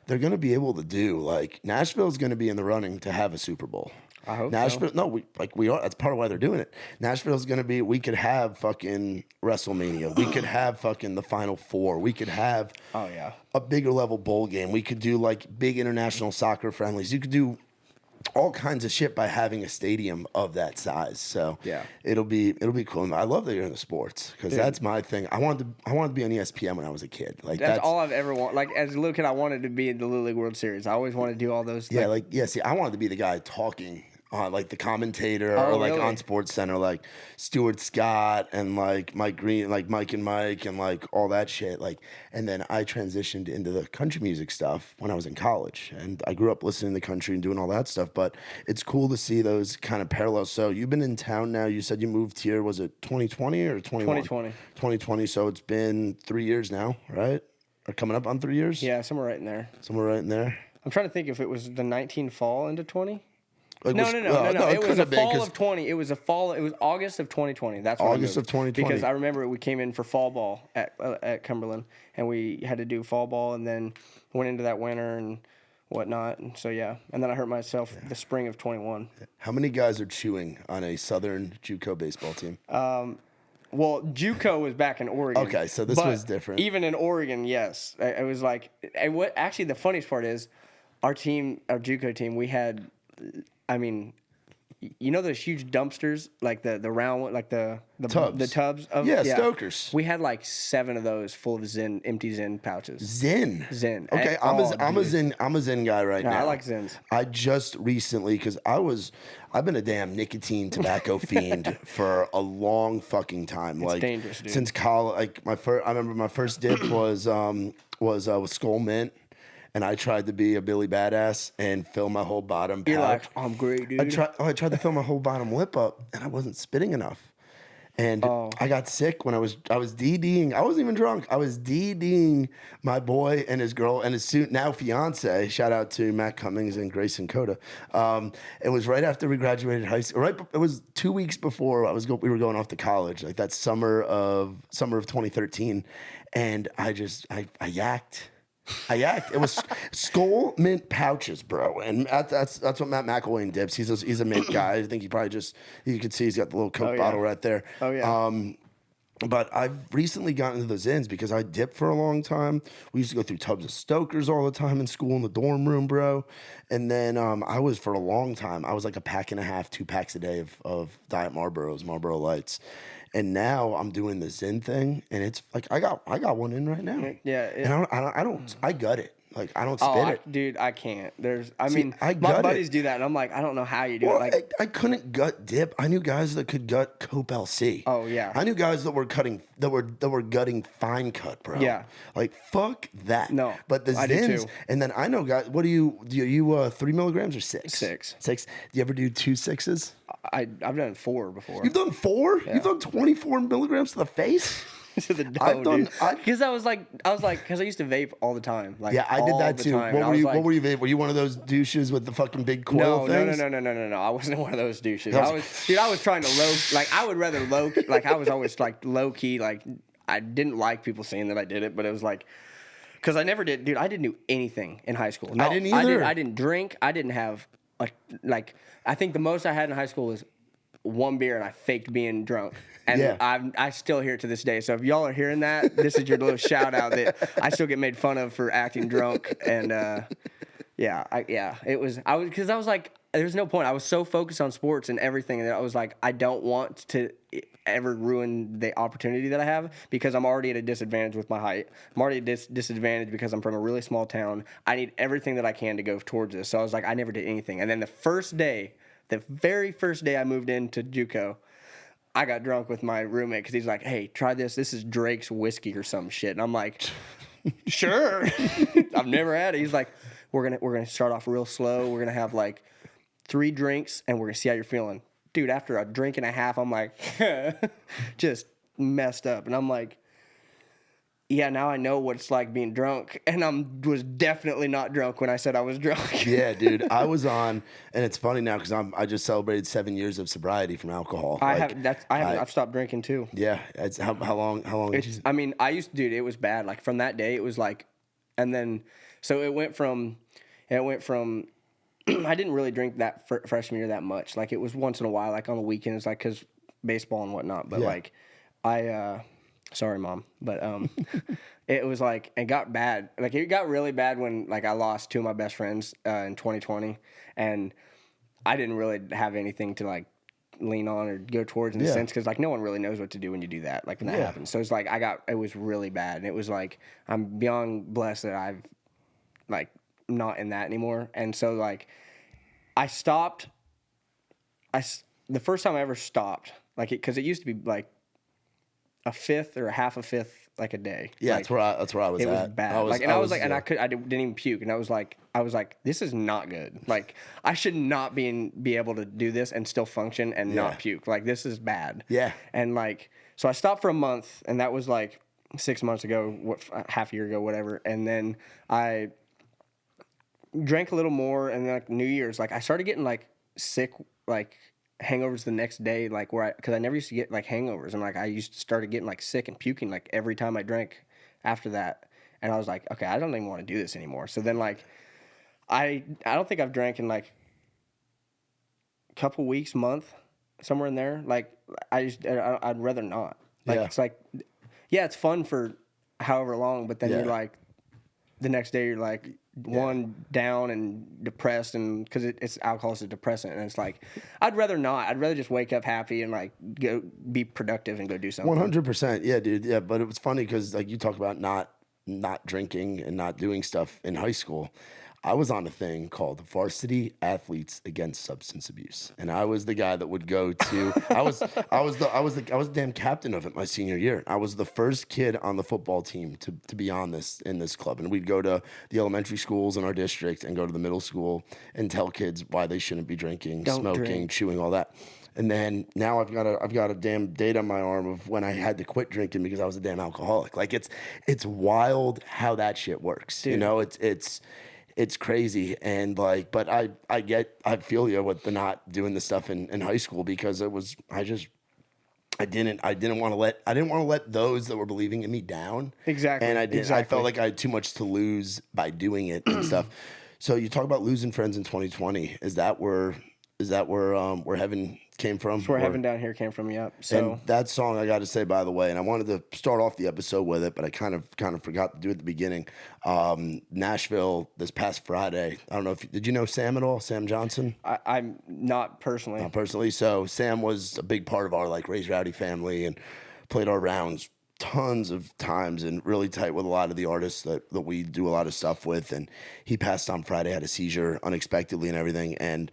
they're gonna be able to do like Nashville's gonna be in the running to have a Super Bowl. I hope Nashville. So. No, we are. That's part of why they're doing it. Nashville's gonna be. We could have fucking WrestleMania. We could have fucking the Final Four. We could have. Oh yeah. A bigger level bowl game. We could do like big international soccer friendlies. You could do all kinds of shit by having a stadium of that size. So yeah, it'll be cool. I love that you're in the sports because that's my thing. I wanted to be on ESPN when I was a kid. Like that's all I've ever wanted. Like as a little kid, I wanted to be in the Little League World Series. I always wanted to do all those. See, I wanted to be the guy talking. Like the commentator or like on Sports Center, like Stuart Scott and like Mike Green, like Mike and Mike and like all that shit. Like, and then I transitioned into the country music stuff when I was in college, and I grew up listening to country and doing all that stuff. But it's cool to see those kind of parallels. So you've been in town now. You said you moved here. Was it 2020 or 21? 2020. 2020. So it's been 3 years now, right? Or coming up on 3 years? Yeah, somewhere right in there. Somewhere right in there. I'm trying to think if it was the 19 fall into 20. Like no. It was a fall of 20. It was August of 2020. That's when August of 2020. Because I remember we came in for fall ball at Cumberland, and we had to do fall ball, and then went into that winter and whatnot. And so yeah, and then I hurt myself the spring of 21. How many guys are chewing on a Southern JUCO baseball team? Well, JUCO was back in Oregon. Okay, so this was different. Even in Oregon, yes, it was like. And what actually the funniest part is, our JUCO team, we had. I mean, you know those huge dumpsters, like the round one, like the Tubs. the tubs of Stokers. We had like 7 of those full of empty Zen pouches. Zen. Okay, I'm a Zen guy right now. I like Zens. I just recently, because I've been a damn nicotine tobacco fiend for a long fucking time. It's dangerous, dude. Since college. I remember my first dip was Skull Mint. And I tried to be a Billy Badass and fill my whole bottom. You're like, I'm great, dude. I tried to fill my whole bottom lip up, and I wasn't spitting enough. And I got sick when I was DDing. I wasn't even drunk. I was DDing my boy and his girl and his now fiance. Shout out to Matt Cummings and Grayson Coda. It was right after we graduated high school. It was 2 weeks before we were going off to college, like that summer of 2013. And I yacked. It was Skull Mint pouches, bro, and that's what Matt McElwain dips. He's a mint guy. I think you could see he's got the little Coke bottle right there. Oh yeah. But I've recently gotten into those Zins because I dipped for a long time. We used to go through tubs of Stokers all the time in school in the dorm room, bro. And then I was for a long time. I was like a pack and a half, 2 packs a day of Diet Marlboros, Marlboro Lights. And now I'm doing the Zen thing, and it's like I got one in right now. Yeah, and I gut it. Like I don't spit it, dude. I can't. My buddies do that, and I'm like, I don't know how you do it. Like I couldn't gut dip. I knew guys that could gut Cope LC. Oh yeah. I knew guys that were gutting fine cut, bro. Yeah. Like fuck that. No. But the Zins, and then I know guys. What do you 3 milligrams or 6? 6. 6. Do you ever do 2 6s? I've done 4 before. You've done 4? Yeah. You've done 24 milligrams to the face? To the dome, because I was like, because I used to vape all the time. Like, yeah, I did that too. What were you vape? Were you one of those douches with the fucking big coil things? No. I wasn't one of those douches. I was trying to I would rather I was always like low key. Like, I didn't like people saying that I did it, but it was like, because I never did, dude. I didn't do anything in high school. No, I didn't either. I didn't drink. I didn't have I think the most I had in high school was 1 beer, and I faked being drunk. And I still hear it to this day. So if y'all are hearing that, this is your little shout out that I still get made fun of for acting drunk. And it was because I was like, there's no point. I was so focused on sports and everything that I was like, I don't want to ever ruin the opportunity that I have because I'm already at a disadvantage with my height. I'm already at a disadvantage because I'm from a really small town. I need everything that I can to go towards this. So I was like, I never did anything. And then the very first day I moved into JUCO, I got drunk with my roommate because he's like, hey, try this. This is Drake's whiskey or some shit. And I'm like, sure. I've never had it. He's like, we're gonna start off real slow. We're gonna have like 3 drinks and we're gonna see how you're feeling. Dude, after a drink and a half, I'm like, just messed up. And I'm like, yeah, now I know what it's like being drunk. And I was definitely not drunk when I said I was drunk. Yeah, dude. I was on, and it's funny now because I just celebrated 7 years of sobriety from alcohol. I've stopped drinking too. Yeah. It's how long? I used to, dude, it was bad. Like from that day, it was like, and then, so it went from, I didn't really drink that freshman year that much. Like it was once in a while, like on the weekends, like because baseball and whatnot. But sorry, Mom, but it was like it got bad. Like it got really bad when like I lost 2 of my best friends in 2020, and I didn't really have anything to like lean on or go towards in a sense because like no one really knows what to do when you do that. Like when that happens, so it's like it was really bad, and it was like I'm beyond blessed that I've like not in that anymore, and so like I stopped. The first time I ever stopped, like because it used to be like a fifth or a half a fifth like a day. Yeah, like, that's where I was at. It was bad. I didn't even puke, and I was like, this is not good. Like I should not be able to do this and still function and not puke. Like this is bad. Yeah. And like so I stopped for a month, and that was like 6 months ago, half a year ago, whatever. And then I drank a little more, and then like New Year's, like I started getting like sick, like hangovers the next day, like because I never used to get like hangovers, and like I started getting like sick and puking like every time I drank after that, and I was like, okay, I don't even want to do this anymore. So then like I don't think I've drank in like a couple weeks, month, somewhere in there. Like I'd rather not. Like it's like it's fun for however long, but then you're like the next day you're like down and depressed, and because it's alcohol is a depressant, and it's like I'd rather not. I'd rather just wake up happy and like go be productive and go do something. 100%. Yeah, dude. Yeah, but it was funny because like you talk about not drinking and not doing stuff in high school. I was on a thing called Varsity Athletes Against Substance Abuse, and I was the guy that would go to. I was the damn captain of it my senior year. I was the first kid on the football team to be on this in this club, and we'd go to the elementary schools in our district and go to the middle school and tell kids why they shouldn't be drinking, smoking, chewing, all that. And then now I've got a damn date on my arm of when I had to quit drinking because I was a damn alcoholic. Like it's wild how that shit works. Dude. You know, it's crazy. And like, but I feel you with the not doing the stuff in high school because I didn't want to let those that were believing in me down. Exactly. And I felt like I had too much to lose by doing it and stuff. So you talk about losing friends in 2020. Is that where heaven came from? That's where heaven down here came from. Yep. So and that song, I got to say, by the way, and I wanted to start off the episode with it, but I kind of forgot to do it at the beginning. Nashville this past Friday. I don't know did you know Sam at all? Sam Johnson? I'm not personally. Not personally. So Sam was a big part of our like Raised Rowdy family and played our rounds tons of times and really tight with a lot of the artists that we do a lot of stuff with. And he passed on Friday, had a seizure unexpectedly and everything. And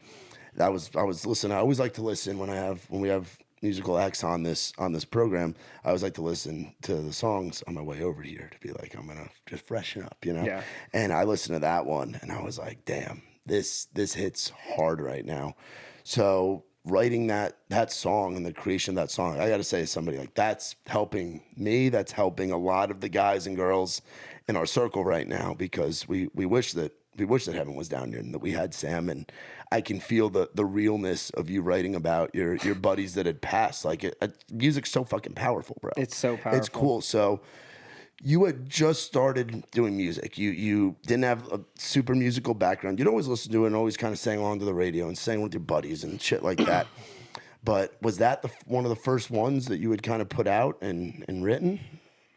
I was listening. I always like to listen when we have musical acts on this program. I always like to listen to the songs on my way over here to be like, I'm gonna just freshen up, you know. Yeah. And I listened to that one, and I was like, damn, this hits hard right now. So writing that song and the creation of that song, I got to say, somebody like that's helping me. That's helping a lot of the guys and girls in our circle right now because we wish that heaven was down here and that we had Sam, and I can feel the realness of you writing about your buddies that had passed. Like music's so fucking powerful, bro. It's so powerful. It's cool. So you had just started doing music. You didn't have a super musical background. You'd always listen to it and always kind of sang along to the radio and sang with your buddies and shit like that. But was that one of the first ones that you had kind of put out and written?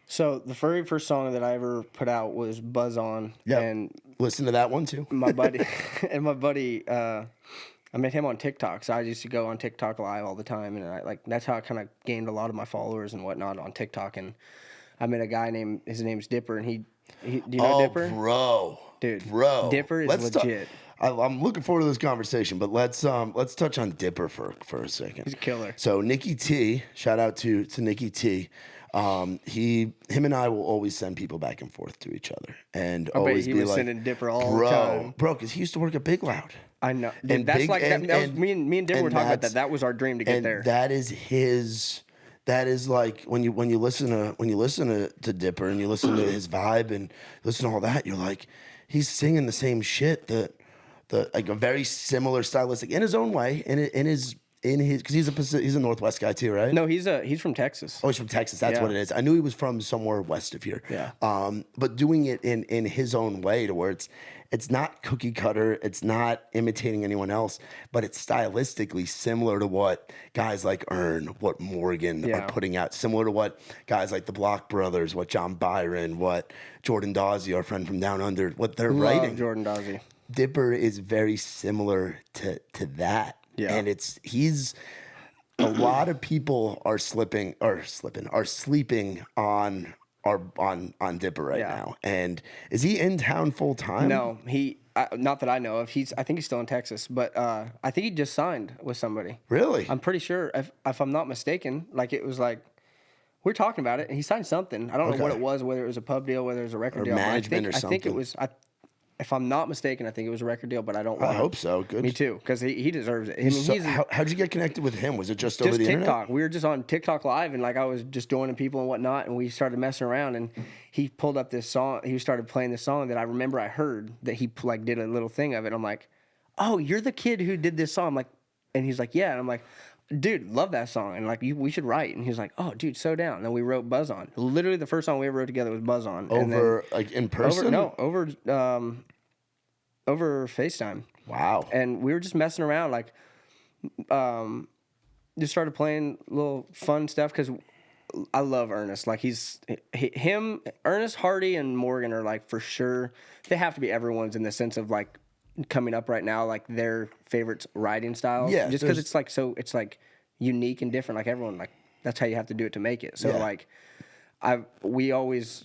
So the very first song that I ever put out was Buzz On. Yeah. And listen to that one too. My buddy, I met him on TikTok. So I used to go on TikTok live all the time. And that's how I kind of gained a lot of my followers and whatnot on TikTok. And I met a guy his name's Dipper. And do you know Dipper? Bro. Dude. Bro. Dipper is legit. I'm looking forward to this conversation, but let's touch on Dipper for a second. He's a killer. So Nikki T, shout out to Nikki T. Him and I will always send people back and forth to each other, and I always bet he be was like, sending Dipper all the time, bro, because he used to work at Big Loud. I know. Dude, that's me and Dipper were talking about that. That was our dream to get there. That is his. That is like when you listen to Dipper and you listen to his vibe and listen to all that, you're like, he's singing the same shit that like a very similar stylistic in his own way in his because he's a Northwest guy too, right? No, he's from Texas. Oh, he's from Texas. That's what it is. I knew he was from somewhere west of here. Yeah. But doing it in his own way to where it's not cookie cutter, it's not imitating anyone else, but it's stylistically similar to what guys like what Morgan are putting out, similar to what guys like the Block Brothers, what John Byron, what Jordan Dawsey, our friend from Down Under, what they're writing. Jordan Dawsey. Dipper is very similar to that. Yeah. And he's a lot of people are sleeping on Dipper right now. And is he in town full time? No, not that I know of. I think he's still in Texas, but I think he just signed with somebody. Really? I'm pretty sure, if I'm not mistaken. Like it was like we're talking about it, and he signed something. I don't know what it was, whether it was a pub deal, whether it was a record deal. Management or something. I think it was. If I'm not mistaken, I think it was a record deal, but I don't. I hope so. Good. Me too, because he deserves it. How'd you get connected with him? Was it just over the TikTok? internet? We were just on TikTok Live, and like I was just joining people and whatnot, and we started messing around. And he pulled up this song. He started playing this song that I remember I heard that he like did a little thing of it. I'm like, oh, you're the kid who did this song. I'm like, and he's like, yeah. And I'm like, dude, love that song, and like we should write. And he's like, oh, dude, so down. And then we wrote Buzz On. Literally, the first song we ever wrote together was Buzz On. Like in person? Over FaceTime. Wow. And we were just messing around, like, just started playing little fun stuff because I love Ernest. Like him, Ernest, Hardy, and Morgan are like for sure. They have to be everyone's in the sense of like coming up right now, like their favorite riding styles. Yeah, just because it's like it's like unique and different. Like everyone, like that's how you have to do it to make it. So Yeah. like. We always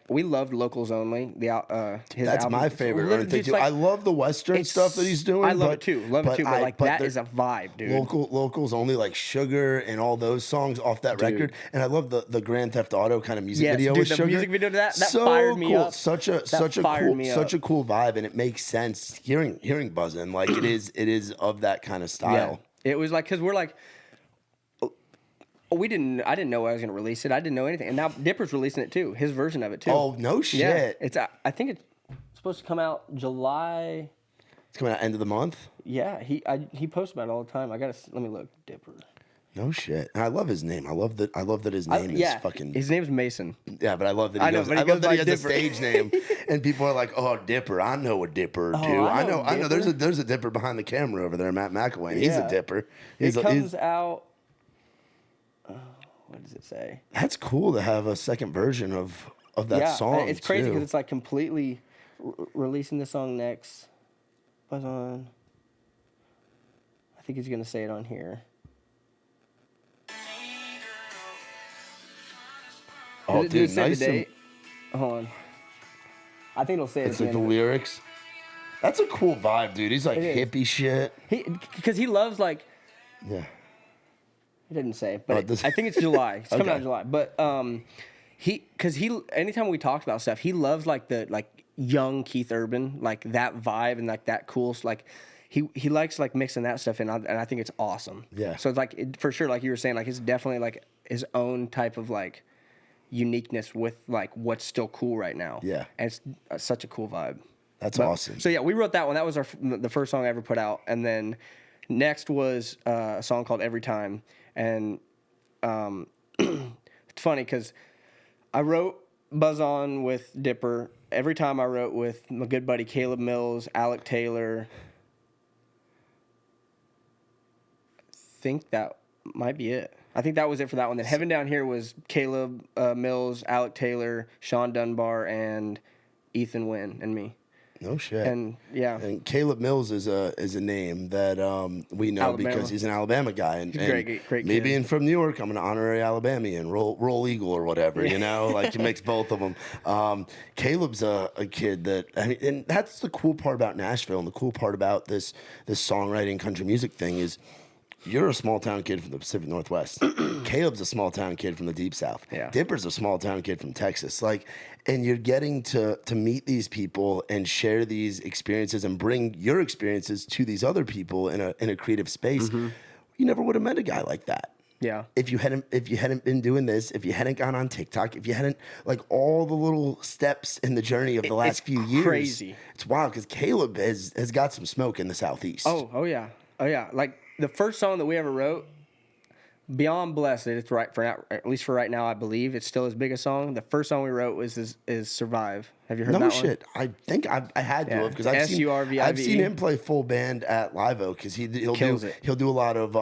we loved Locals Only. His That's album. my favorite Literally, Ern thing it's too. like- I love the Western stuff that he's doing. I love but, it too. Love it too. But that is a vibe, dude. Locals Only, like Sugar and all those songs off that record. And I love the Grand Theft Auto kind of music video dude, with the Sugar. music video to that so fired me cool. up. Such a cool vibe, and it makes sense hearing Buzzin'. Like it is of that kind of style. Yeah. It was like because we're like. I didn't know I was gonna release it. I didn't know anything, and now Dipper's releasing it too. His version of it too. Oh no shit! Yeah, it's. I think it's supposed to come out July. It's coming out end of the month. Yeah, he posts about it all the time. Let me look. Dipper. No shit. And I love his name. I love that his name is fucking. His name's Mason. Yeah, but I love that he goes. But I love that he has Dipper. a stage name, and people are like, "Oh, Dipper. I know a Dipper too. I know I know. There's a Dipper behind the camera over there, Matt McElwain. He's a Dipper. It comes out. What does it say? That's cool to have a second version of that song. It's crazy because it's like completely releasing the song next. Buzz on. I think he's gonna say it on here. Oh, Does it dude, say nice. the date? Hold on. I think it'll say it. It's like the lyrics. That's a cool vibe, dude. He's like hippie shit. Because he loves like. Yeah. It didn't say, but this- I think it's July. It's coming out Okay. in July. But anytime we talked about stuff, he loves like the young Keith Urban, like that vibe and like that cool like he likes like mixing that stuff in, and I think it's awesome. Yeah. So it's like for sure, like you were saying, like it's definitely like his own type of like uniqueness with like what's still cool right now. Yeah. And it's such a cool vibe. That's awesome. So yeah, we wrote that one. That was the first song I ever put out, and then next was a song called Every Time. And it's funny because I wrote Buzz On with Dipper. Every Time I wrote with my good buddy Caleb Mills, Alec Taylor. I think that might be it. I think that was it for that one. Then Heaven Down Here was Caleb Mills, Alec Taylor, Sean Dunbar, and Ethan Wynn and me. No shit. And yeah, And Caleb Mills is a name that we know Alabama. because he's an Alabama guy. And, He's a great me kid. being from New York, I'm an honorary Alabamian, roll Eagle or whatever, you know, like you mix both of them. Caleb's a kid that, I mean, and that's the cool part about Nashville, and the cool part about this songwriting country music thing is you're a small town kid from the Pacific Northwest. Caleb's a small town kid from the Deep South. Yeah. Dipper's a small town kid from Texas. Like, and you're getting to meet these people and share these experiences and bring your experiences to these other people in a creative space. Mm-hmm. You never would have met a guy like that. yeah. If you hadn't been doing this, if you hadn't gone on TikTok, if you hadn't like all the little steps in the journey of the last it's few years, crazy. It's wild because Caleb has got some smoke in the Southeast. Oh yeah. Like the first song that we ever wrote, Beyond Blessed, it's right for now, at least for right now, I believe it's still his biggest song. The first song we wrote was is Survive. Have you heard that No one? shit. I think I had to Yeah. have because I've Survive. seen him play full band at Live Oak because he'll Kills do it. he'll do a lot of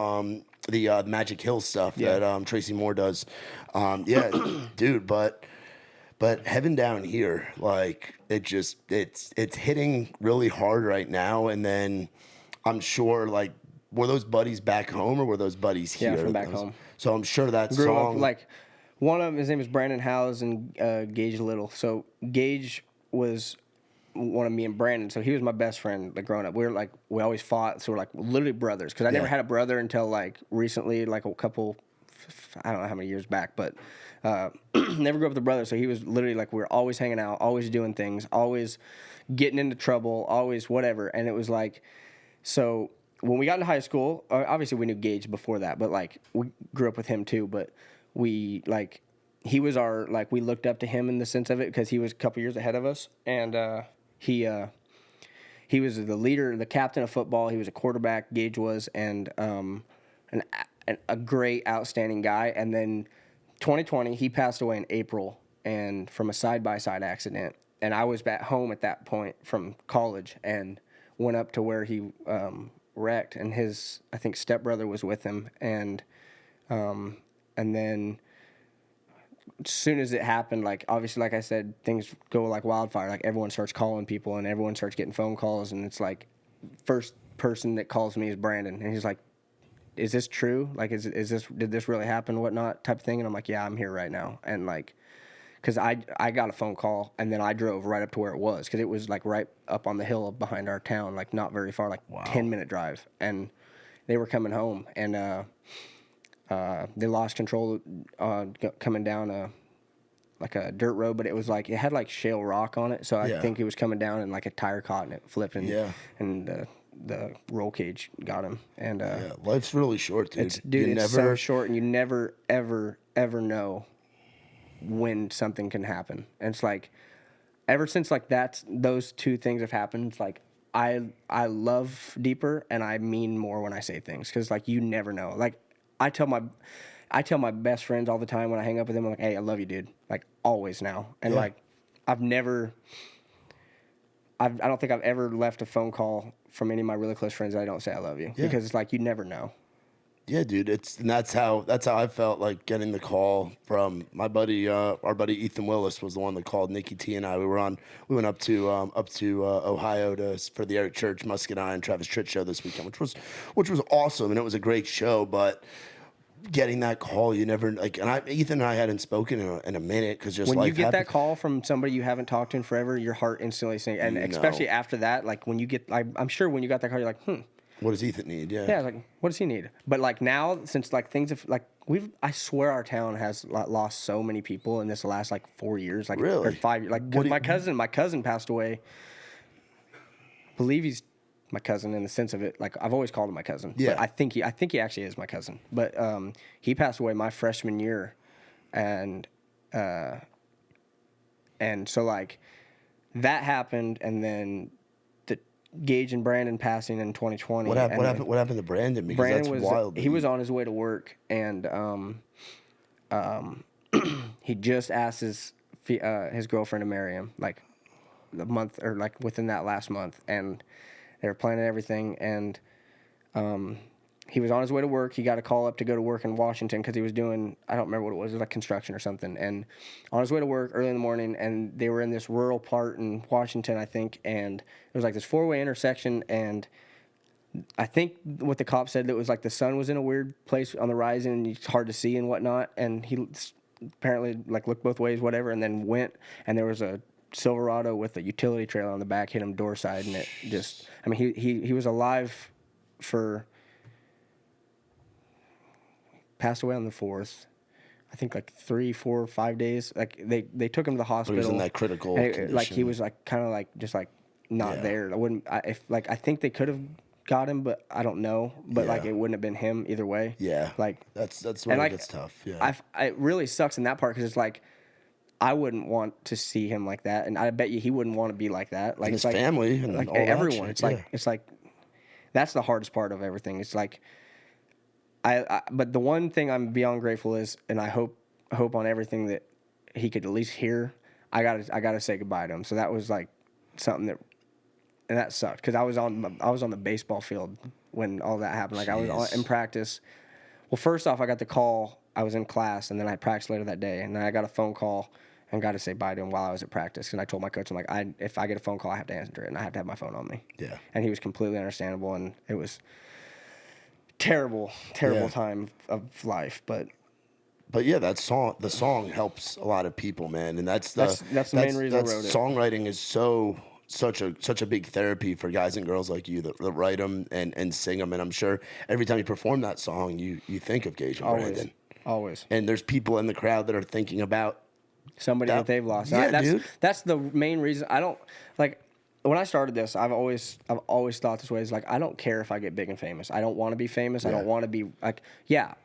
the Magic Hills stuff that Tracy Moore does. Yeah, dude, but Heaven Down Here, like it's hitting really hard right now, and then I'm sure like. Were those buddies back home or were those buddies here? Yeah, from back home. So I'm sure that Grew song. up like one of them. His name is Brandon Howes and Gage Little. So Gage was one of me and Brandon. So he was my best friend like growing up. We always fought. So we're like literally brothers. Because I never had a brother until like recently, like a couple. I don't know how many years back, but never grew up with a brother. So he was literally like we were always hanging out, always doing things, always getting into trouble, always whatever. And it was like so. When we got into high school, obviously we knew Gage before that, but like we grew up with him too. But we like he was our like we looked up to him in the sense of it because he was a couple years ahead of us, and he was the leader, the captain of football. He was a quarterback. Gage was, and a great, outstanding guy. And then 2020, he passed away in April, and from a side-by-side accident. And I was back home at that point from college, and went up to where he wrecked, and his I think stepbrother was with him, and then as soon as it happened, like obviously, like I said, things go like wildfire. Like everyone starts calling people, and everyone starts getting phone calls, and it's like first person that calls me is Brandon, and he's like, "Is this true? Like, is this did this really happen? Whatnot type of thing?" And I'm like, "Yeah, I'm here right now," and like. Because I got a phone call, and then I drove right up to where it was, because it was, like, right up on the hill behind our town, like, not very far, like, 10-minute drive. And they were coming home, and they lost control coming down like a dirt road, but it was, like, it had, like, shale rock on it, so I think it was coming down, and, like, a tire caught, and it flipped, and the roll cage got him. And life's really short, dude. It's so short, and you never, ever, ever know when something can happen. And it's like, ever since like those two things have happened, it's like I love deeper, and I mean more when I say things, because like you never know. Like I tell my best friends all the time when I hang up with them, I'm like, "Hey, I love you, dude." Like always now. And like I don't think I've ever left a phone call from any of my really close friends that I don't say I love you, because it's like you never know. Yeah, dude. That's how I felt like getting the call from my buddy, our buddy Ethan Willis was the one that called Nikki T and I. We went up to Ohio for the Eric Church, Muscadine, and Travis Tritt show this weekend, which was awesome, and it was a great show. But getting that call, you never like. And Ethan and I hadn't spoken in a minute, because just when life you get happened. that call from somebody you haven't talked to in forever, your heart instantly sinks. And especially after that, like when you get, like, I'm sure when you got that call, you're like, What does Ethan need? Yeah. Yeah, like, what does he need? But, like, now, since, like, things have, like, I swear our town has lost so many people in this last, like, 4 years. Like, Really? Or 5 years. Like, 'cause my cousin passed away. I believe he's my cousin in the sense of it. Like, I've always called him my cousin. Yeah. But I think he actually is my cousin. But he passed away my freshman year. And so, like, that happened, and then Gage and Brandon passing in 2020. What happened to Brandon? Because Brandon that's wild. He was on his way to work, and he just asked his girlfriend to marry him, like the month, or like within that last month, and they were planning everything, and he was on his way to work. He got a call up to go to work in Washington, because he was doing, I don't remember what it was like construction or something. And on his way to work early in the morning, and they were in this rural part in Washington, I think, and it was like this 4-way intersection. And I think what the cop said, that was like the sun was in a weird place on the horizon, and it's hard to see and whatnot. And he apparently like looked both ways, whatever, and then went, and there was a Silverado with a utility trailer on the back, hit him door side, and it just, I mean, he was alive for. Passed away on the 4th. I think like 3, 4, 5 days. Like they took him to the hospital. He was in that critical condition. Like he was like kind of like just like not there. I think they could have got him, but I don't know. But like it wouldn't have been him either way. Yeah. Like that's when it gets tough. Yeah. It really sucks in that part, because it's like I wouldn't want to see him like that, and I bet you he wouldn't want to be like that. Like and his it's like, family and like all everyone. That shit. It's like that's the hardest part of everything. It's like. But the one thing I'm beyond grateful is, and I hope on everything that he could at least hear. I gotta say goodbye to him. So that was like something that sucked, because I was on the baseball field when all that happened. Like I was in practice. Well, first off, I got the call. I was in class, and then I practiced later that day, and then I got a phone call and got to say bye to him while I was at practice. And I told my coach, I'm like, if I get a phone call, I have to answer it, and I have to have my phone on me. Yeah. And he was completely understandable, and it was. Terrible time of life, but yeah, the song helps a lot of people, man, and that's the main reason I wrote it. Songwriting is such a big therapy for guys and girls like you that write them and sing them, and I'm sure every time you perform that song, you think of Gage and Brandon. Always. And there's people in the crowd that are thinking about somebody that they've lost. Yeah, dude. That's the main reason. I don't like. When I started this, I've always thought this way. Is like, I don't care if I get big and famous. I don't want to be famous. I don't want to be like,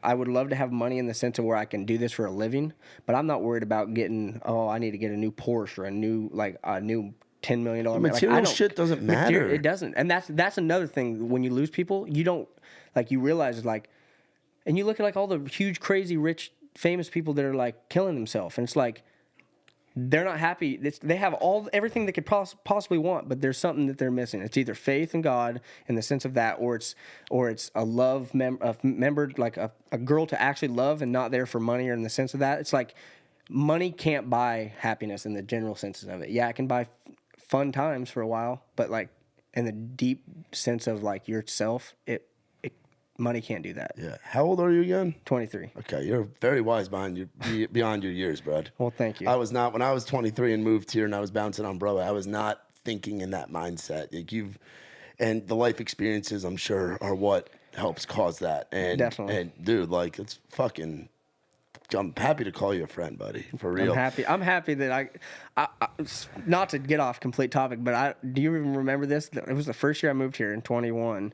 I would love to have money in the sense of where I can do this for a living, but I'm not worried about getting, I need to get a new Porsche or a new $10 million. Material shit doesn't matter. It doesn't. And that's another thing. When you lose people, you don't, like, you realize, like, and you look at, like, all the huge, crazy, rich, famous people that are, like, killing themselves. And it's like, they're not happy. They have everything they could possibly want, but there's something that they're missing. It's either faith in God in the sense of that, or it's a love member, like a girl to actually love and not there for money, or in the sense of that. It's like, money can't buy happiness in the general senses of it. Yeah, it can buy fun times for a while, but like in the deep sense of like yourself, money can't do that. Yeah. How old are you again? 23. Okay, you're very wise beyond your years, bud. Well, thank you. I was not when I was 23 and moved here and I was bouncing on Broadway. I was not thinking in that mindset. Like and the life experiences, I'm sure, are what helps cause that. And Definitely. And dude, like it's fucking. I'm happy to call you a friend, buddy. For real. I'm happy that I not to get off complete topic, but do you even remember this? It was the first year I moved here in 21.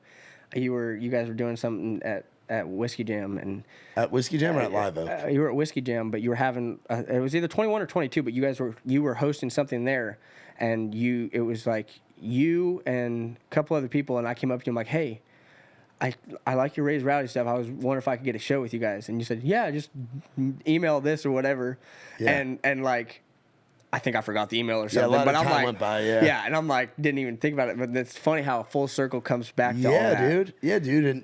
You guys were doing something at Whiskey Jam and at Whiskey Jam or at Live Oak? You were at Whiskey Jam, but you were having it was either 21 or 22, but you were hosting something there, and it was like you and a couple other people, and I came up to you, I'm like, hey, I like your Raised Rowdy stuff. I was wondering if I could get a show with you guys. And you said, yeah, just email this or whatever. Yeah. And like, I think I forgot the email or something. Yeah, a lot but of I'm time like, went by, yeah. Yeah, and I'm like, didn't even think about it. But it's funny how full circle comes back to all that. Dude. Yeah, dude.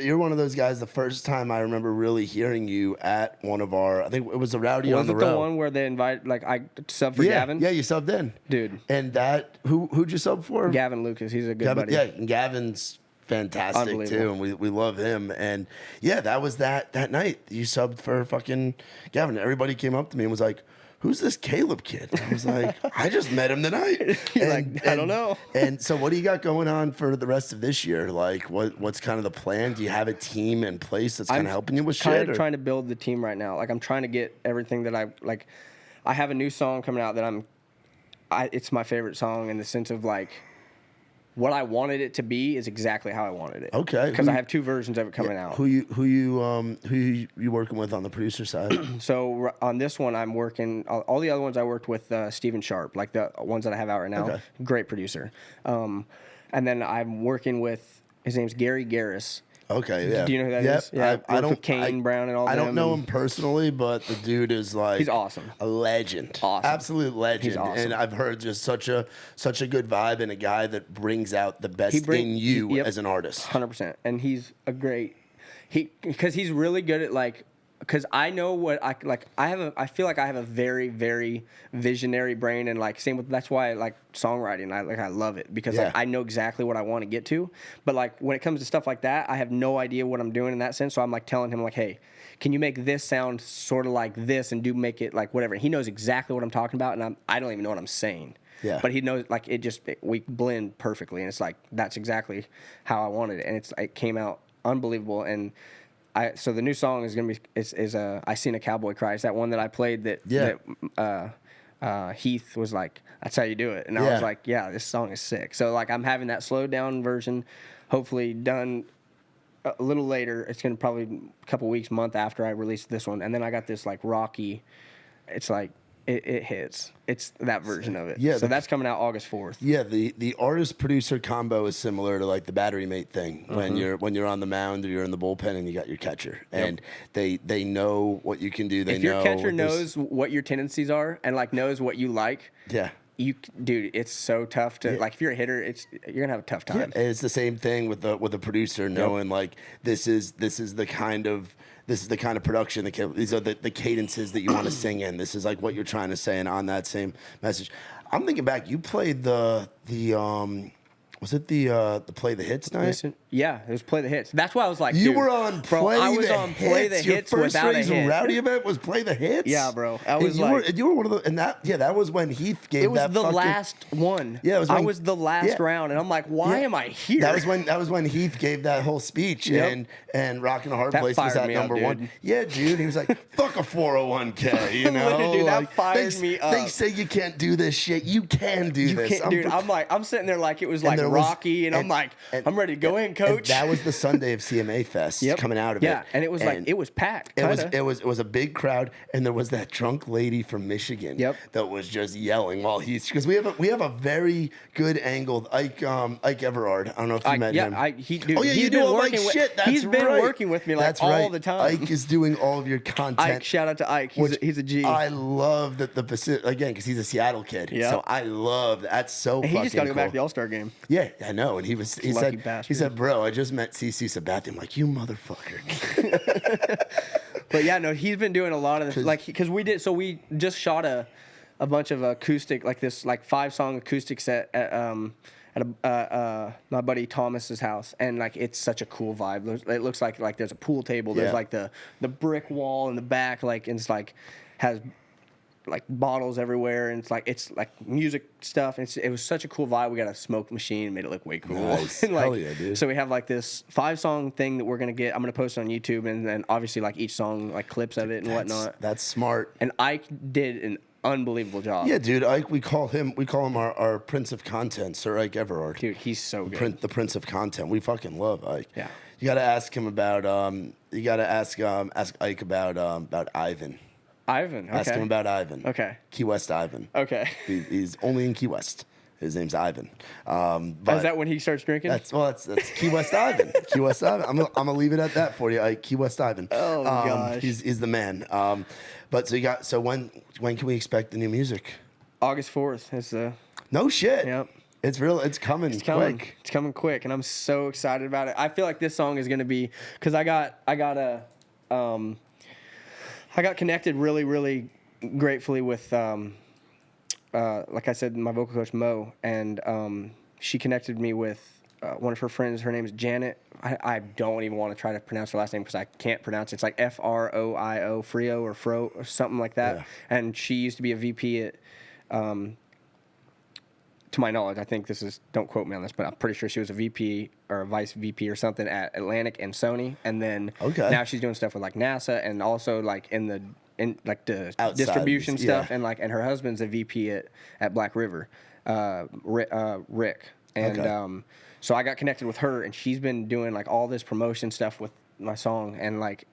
You're one of those guys. The first time I remember really hearing you at one of our, I think it was a Rowdy on the Road. Was it the one where they invited, like I subbed for Gavin? Yeah, you subbed in. Dude. And who'd you sub for? Gavin Lucas. He's a good buddy. Yeah, and Gavin's fantastic too, and we love him. And yeah, that was that night you subbed for fucking Gavin. Everybody came up to me and was like, who's this Caleb kid? I was like, I just met him tonight. I don't know. And so what do you got going on for the rest of this year? Like what's kind of the plan? Do you have a team in place that's kind of helping you with shit? I'm trying to build the team right now. Like I'm trying to get everything that I have a new song coming out that it's my favorite song in the sense of like what I wanted it to be is exactly how I wanted it. Okay. Because I have two versions of it coming out. Who you working with on the producer side? So on this one, I'm working. All the other ones I worked with Steven Sharp, like the ones that I have out right now. Okay. Great producer. And then I'm working with his name's Gary Garris. Okay, yeah. Do you know who that is? Yeah, I don't. With Kane Brown and all. I don't know him personally, but the dude is like he's awesome, a legend, absolute legend. He's awesome. And I've heard just such a good vibe and a guy that brings out the best in you as an artist. 100%, and he's a great because he's really good at like. Because I know what I like. I feel like I have a very, very visionary brain, and like same with that's why I like songwriting. I love it because like I know exactly what I want to get to. But like when it comes to stuff like that, I have no idea what I'm doing in that sense. So I'm like telling him like, hey, can you make this sound sort of like this and make it like whatever? And he knows exactly what I'm talking about, and I don't even know what I'm saying. Yeah. But he knows like we blend perfectly, and it's like that's exactly how I wanted it, and it came out unbelievable. And so the new song is gonna be I Seen a Cowboy Cry. It's that one that I played that Heath was like, that's how you do it, and I was like, yeah, this song is sick. So like I'm having that slowed down version, hopefully done a little later. It's gonna probably a couple weeks, month after I release this one, and then I got this like rocky. It's like it hits. It's that version of it. Yeah. So that's coming out August 4th. Yeah. The artist producer combo is similar to like the battery mate thing when you're on the mound or you're in the bullpen and you got your catcher and they know what you can do. If your catcher knows what your tendencies are and like knows what you like. Yeah. Dude, it's so tough to like. If you're a hitter, you're gonna have a tough time. Yeah, it's the same thing with the producer knowing like this is the kind of production. These are the cadences that you want to sing in. This is like what you're trying to say, and on that same message. I'm thinking back. You played the was it the Play the Hits night? Yeah, it was Play the Hits. That's why I was like, you were on Play I was the on Play the Hits without a hit. Your first Rowdy event was Play the Hits. Yeah, bro. You were one of the that was when Heath gave that. It was the last one. Yeah, I was the last round, and I'm like, why am I here? That was when Heath gave that whole speech, and Rockin' a Hard Place was at number one. Yeah, dude. He was like, fuck a 401k, you know? Dude, that fired me up. They say you can't do this shit. You can do this. Dude, I'm sitting there like it was like Rocky, and I'm like, I'm ready to go in, coach. That was the Sunday of CMA Fest coming out of it. Yeah, and it was like it was packed. It was a big crowd, and there was that drunk lady from Michigan that was just yelling while because we have a very good angled Ike Everard. I don't know if you met him. He's been working with He's been working with me like all the time. Ike is doing all of your content. Ike, shout out to Ike. He's a G. I love that the Pacific again because he's a Seattle kid. Yeah. So I love that's so. He just got to go back to the All-Star game. Yeah, I know, and he said, bro, I just met CC Sabathia. I'm like, you motherfucker. But yeah, no, he's been doing a lot of this, like, because we just shot a bunch of acoustic, like this, like 5-song acoustic set at my buddy Thomas's house, and like it's such a cool vibe. It looks like there's a pool table. There's like the brick wall in the back, like, and it's like has like bottles everywhere, and it's like music stuff. And it was such a cool vibe. We got a smoke machine, made it look way cool. Nice. And, like, hell yeah, dude. so we have like this 5-song thing that we're gonna get. I'm gonna post it on YouTube, and then obviously like each song, like clips of it and whatnot. That's smart. And Ike did an unbelievable job. Yeah, dude. Ike, we call him our Prince of Content, Sir Ike Everard. Dude, he's so good. The Prince of Content. We fucking love Ike. Yeah. You gotta ask him about you gotta ask Ike about Ivan. Ivan. Okay. Ask him about Ivan. Okay. Key West Ivan. Okay. He's only in Key West. His name's Ivan. Is that when he starts drinking? That's Key West Ivan. Key West Ivan. I'm gonna leave it at that for you. Key West Ivan. Oh gosh. He's the man. But so when can we expect the new music? August 4th is the. No shit. Yep. It's real. It's coming. Quick. It's coming quick, and I'm so excited about it. I feel like this song is gonna be, because I got connected really, really gratefully with, like I said, my vocal coach Mo, and she connected me with one of her friends. Her name is Janet. I don't even want to try to pronounce her last name because I can't pronounce it. It's like Froio, Frio or Fro or something like that. Yeah. And she used to be a VP at, to my knowledge, I think don't quote me on this, but I'm pretty sure she was a VP or a vice VP or something at Atlantic and Sony. And then now she's doing stuff with like NASA, and also like in the Outside, distribution stuff. And like, and her husband's a VP at Black River, Rick. And so I got connected with her, and she's been doing like all this promotion stuff with my song, and like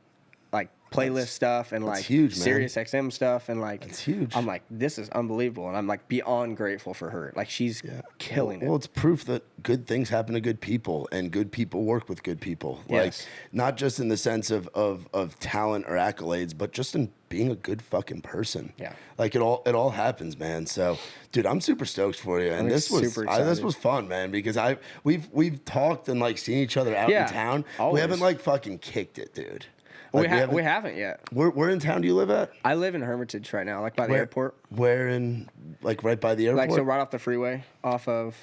playlist stuff, and like huge, man. Sirius XM stuff, and like it's huge. I'm like, this is unbelievable, and I'm like beyond grateful for her. Like, she's killing it. Well, it's proof that good things happen to good people, and good people work with good people. Yes. Like, not just in the sense of talent or accolades, but just in being a good fucking person. Yeah. Like, it all happens, man. So, dude, I'm super stoked for you. And this was fun, man, because we've talked and like seen each other out in town. Always. We haven't like fucking kicked it, dude. We Like, haven't yet. Where in town do you live at? I live in Hermitage right now, like by the airport. Where in, like, right by the airport? Like, so right off the freeway, off of.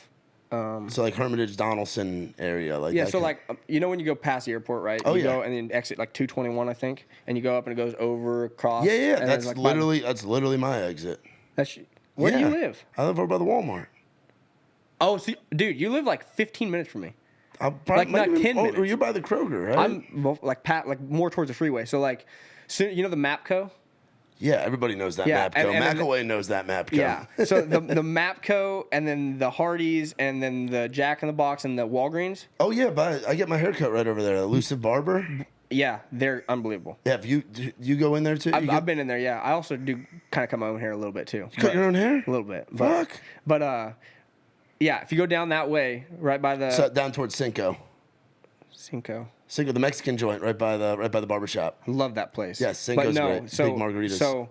So like Hermitage, Donaldson area, like Yeah, that so kind like, you know when you go past the airport, right? Oh, you yeah. go and then exit like 221, I think, and you go up and it goes over, across. Yeah, and that's like literally my exit. Where do you live? I live over by the Walmart. Oh, see, dude, you live like 15 minutes from me. Like not 10 minutes. You're by the Kroger, right? I'm like more towards the freeway. So like, you know the Mapco? Yeah, everybody knows that Yeah, Mapco. and McAway knows that Mapco. Yeah. So the Mapco, and then the Hardee's, and then the Jack in the Box, and the Walgreens. Oh yeah, but I get my haircut right over there. Elusive Barber. Yeah, they're unbelievable. Yeah, do you go in there too? I've been in there. Yeah, I also do kind of cut my own hair a little bit too. You cut your own hair? A little bit. Fuck. But yeah, if you go down that way, right by the So down towards Cinco, the Mexican joint, right by the barber shop. Love that place. Yeah, Cinco's great. Big margaritas. So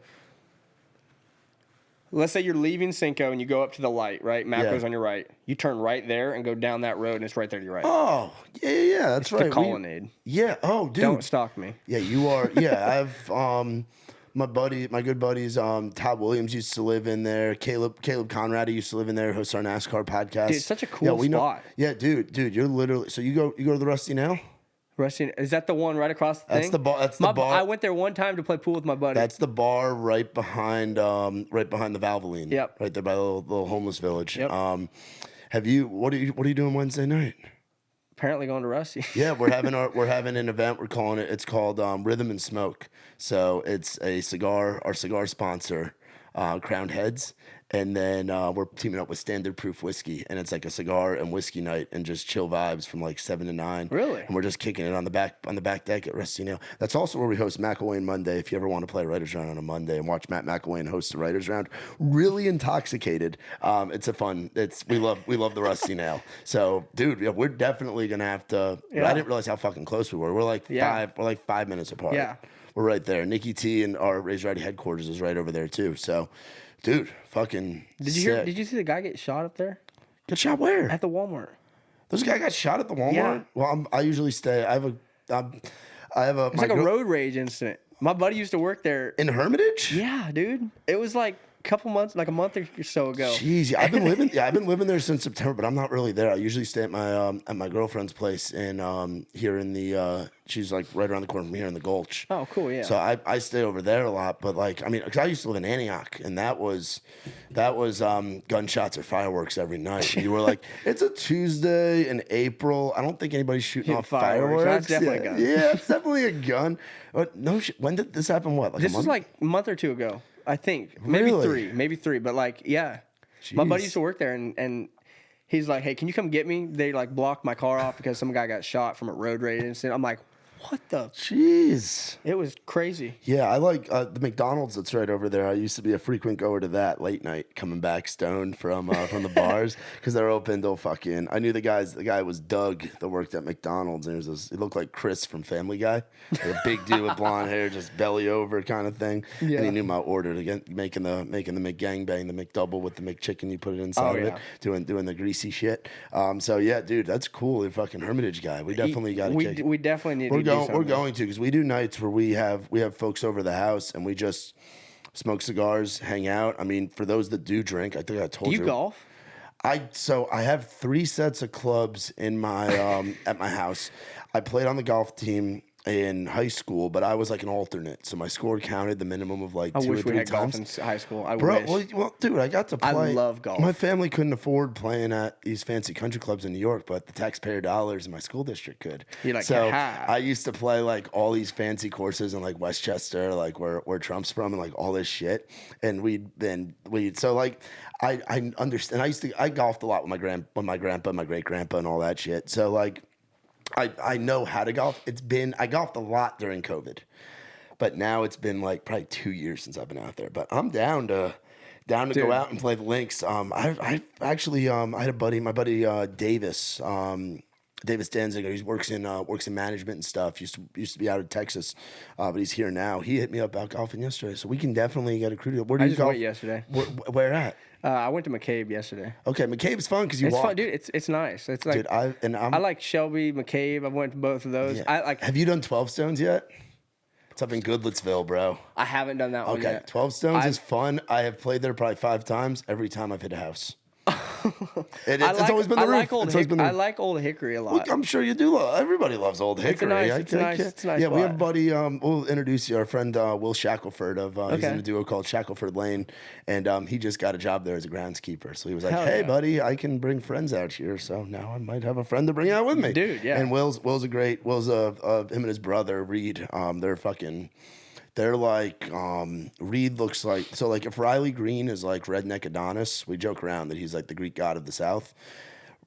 let's say you're leaving Cinco and you go up to the light, right? Macro's on your right. You turn right there and go down that road, and it's right there to your right. Oh, yeah, that's right. The Colonnade. Oh, dude. Don't stalk me. Yeah, you are. Yeah, I've my good buddies, Todd Williams used to live in there. Caleb Conrad used to live in there. Hosts our NASCAR podcast. Dude, it's such a cool spot. Yeah, dude, you're literally. So you go to the Rusty Nail. Rusty, is that the one right across the thing? That's the bar. That's the bar. I went there one time to play pool with my buddy. That's the bar right behind the Valvoline. Yep. Right there by the little homeless village. Yep. Have you? What are you doing Wednesday night? Apparently going to Rusty. Yeah, we're having an event. We're calling it. It's called Rhythm and Smoke. So it's our cigar sponsor, Crowned Heads, and then we're teaming up with Standard Proof Whiskey, and it's like a cigar and whiskey night and just chill vibes from like 7 to 9. Really? And we're just kicking it on the back deck at Rusty Nail. That's also where we host McElwain Monday. If you ever want to play Writers Round on a Monday and watch Matt McElwain host the Writers Round, really intoxicated. We love the Rusty Nail. So, dude, yeah, we're definitely gonna have to. Yeah. I didn't realize how fucking close we were. We're like 5 minutes apart. Yeah. We're right there. Nikki T and our Raise Ready headquarters is right over there too. So, dude, fucking. Did you see the guy get shot up there? Get shot where? At the Walmart. There's a guy got shot at the Walmart. Yeah. Well, I usually stay. I have a. It's like a road rage incident. My buddy used to work there. In Hermitage? Yeah, dude. It was like a couple months, like a month or so ago. Jeez, yeah, I've been living there since September, but I'm not really there. I usually stay at my girlfriend's place in here in the she's like right around the corner from here in the Gulch. Oh, cool, yeah. So I stay over there a lot, but like I mean, because I used to live in Antioch, and that was gunshots or fireworks every night. You were like, it's a Tuesday in April. I don't think anybody's shooting off fireworks. That's definitely a gun. Yeah, it's definitely a gun. But no shit. When did this happen? What? Like This a was month? like a month or two ago, I think. Maybe Really? maybe three. But like, yeah. My buddy Jeez. used to work there, and he's like, hey, can you come get me? They like blocked my car off because some guy got shot from a road rage incident. I'm like, what the? Jeez. It was crazy. Yeah, I like the McDonald's that's right over there. I used to be a frequent goer to that late night, coming back stoned from the bars because they're open till fucking. I knew the guy was Doug that worked at McDonald's, and he looked like Chris from Family Guy, like a big dude with blonde hair, just belly over kind of thing. Yeah. And he knew my order to get making the McGangbang, the McDouble with the McChicken. You put it inside of it, doing the greasy shit. So yeah, dude, that's cool. The fucking Hermitage guy. We definitely got to. We definitely need to do something. We're going to, because we do nights where we have folks over the house and we just smoke cigars, hang out. I mean, for those that do drink, I think I told you. Do you golf? I have 3 sets of clubs in my at my house. I played on the golf team in high school, but I was like an alternate, so my score counted the minimum of like 2 or 3 I wish we had times. golf in high school. I Bro, wish. well, dude, I got to play. I love golf. My family couldn't afford playing at these fancy country clubs in New York, but the taxpayer dollars in my school district could. You're like, so ha. I used to play like all these fancy courses in like Westchester, like where Trump's from, and like all this shit. And so like I understand. I golfed a lot with my grandpa, my great grandpa, and all that shit. So like. I know how to golf. I golfed a lot during COVID, but now it's been like probably 2 years since I've been out there. But I'm down to go out and play the links. I actually I had a buddy, my buddy Davis Danziger. He works in management and stuff. Used to be out of Texas, but he's here now. He hit me up out golfing yesterday, so we can definitely get a crew. Where do you golf? Went yesterday. Where at? I went to McCabe yesterday. Okay, McCabe's fun because you It's walk. fun, dude. It's nice. It's like Dude, I like Shelby, McCabe. I went to both of those. Yeah. I like. Have you done 12 Stones yet? It's up in Goodlettsville, bro. I haven't done that one Okay, yet. 12 Stones is fun. I have played there probably 5 times. Every time I've hit a house. It's always been the roof. I like Old Hickory a lot. Look, I'm sure you do. Everybody loves Old Hickory. It's a nice Yeah, we have a spot. buddy. We'll introduce you. Our friend Will Shackelford he's in a duo called Shackelford Lane, and he just got a job there as a groundskeeper. So he was like, Hell "Hey, yeah. buddy, I can bring friends out here. So now I might have a friend to bring out with me, Dude, yeah. And Will's him and his brother Reed. They're like, Reed looks like, so like if Riley Green is like redneck Adonis, we joke around that he's like the Greek god of the South.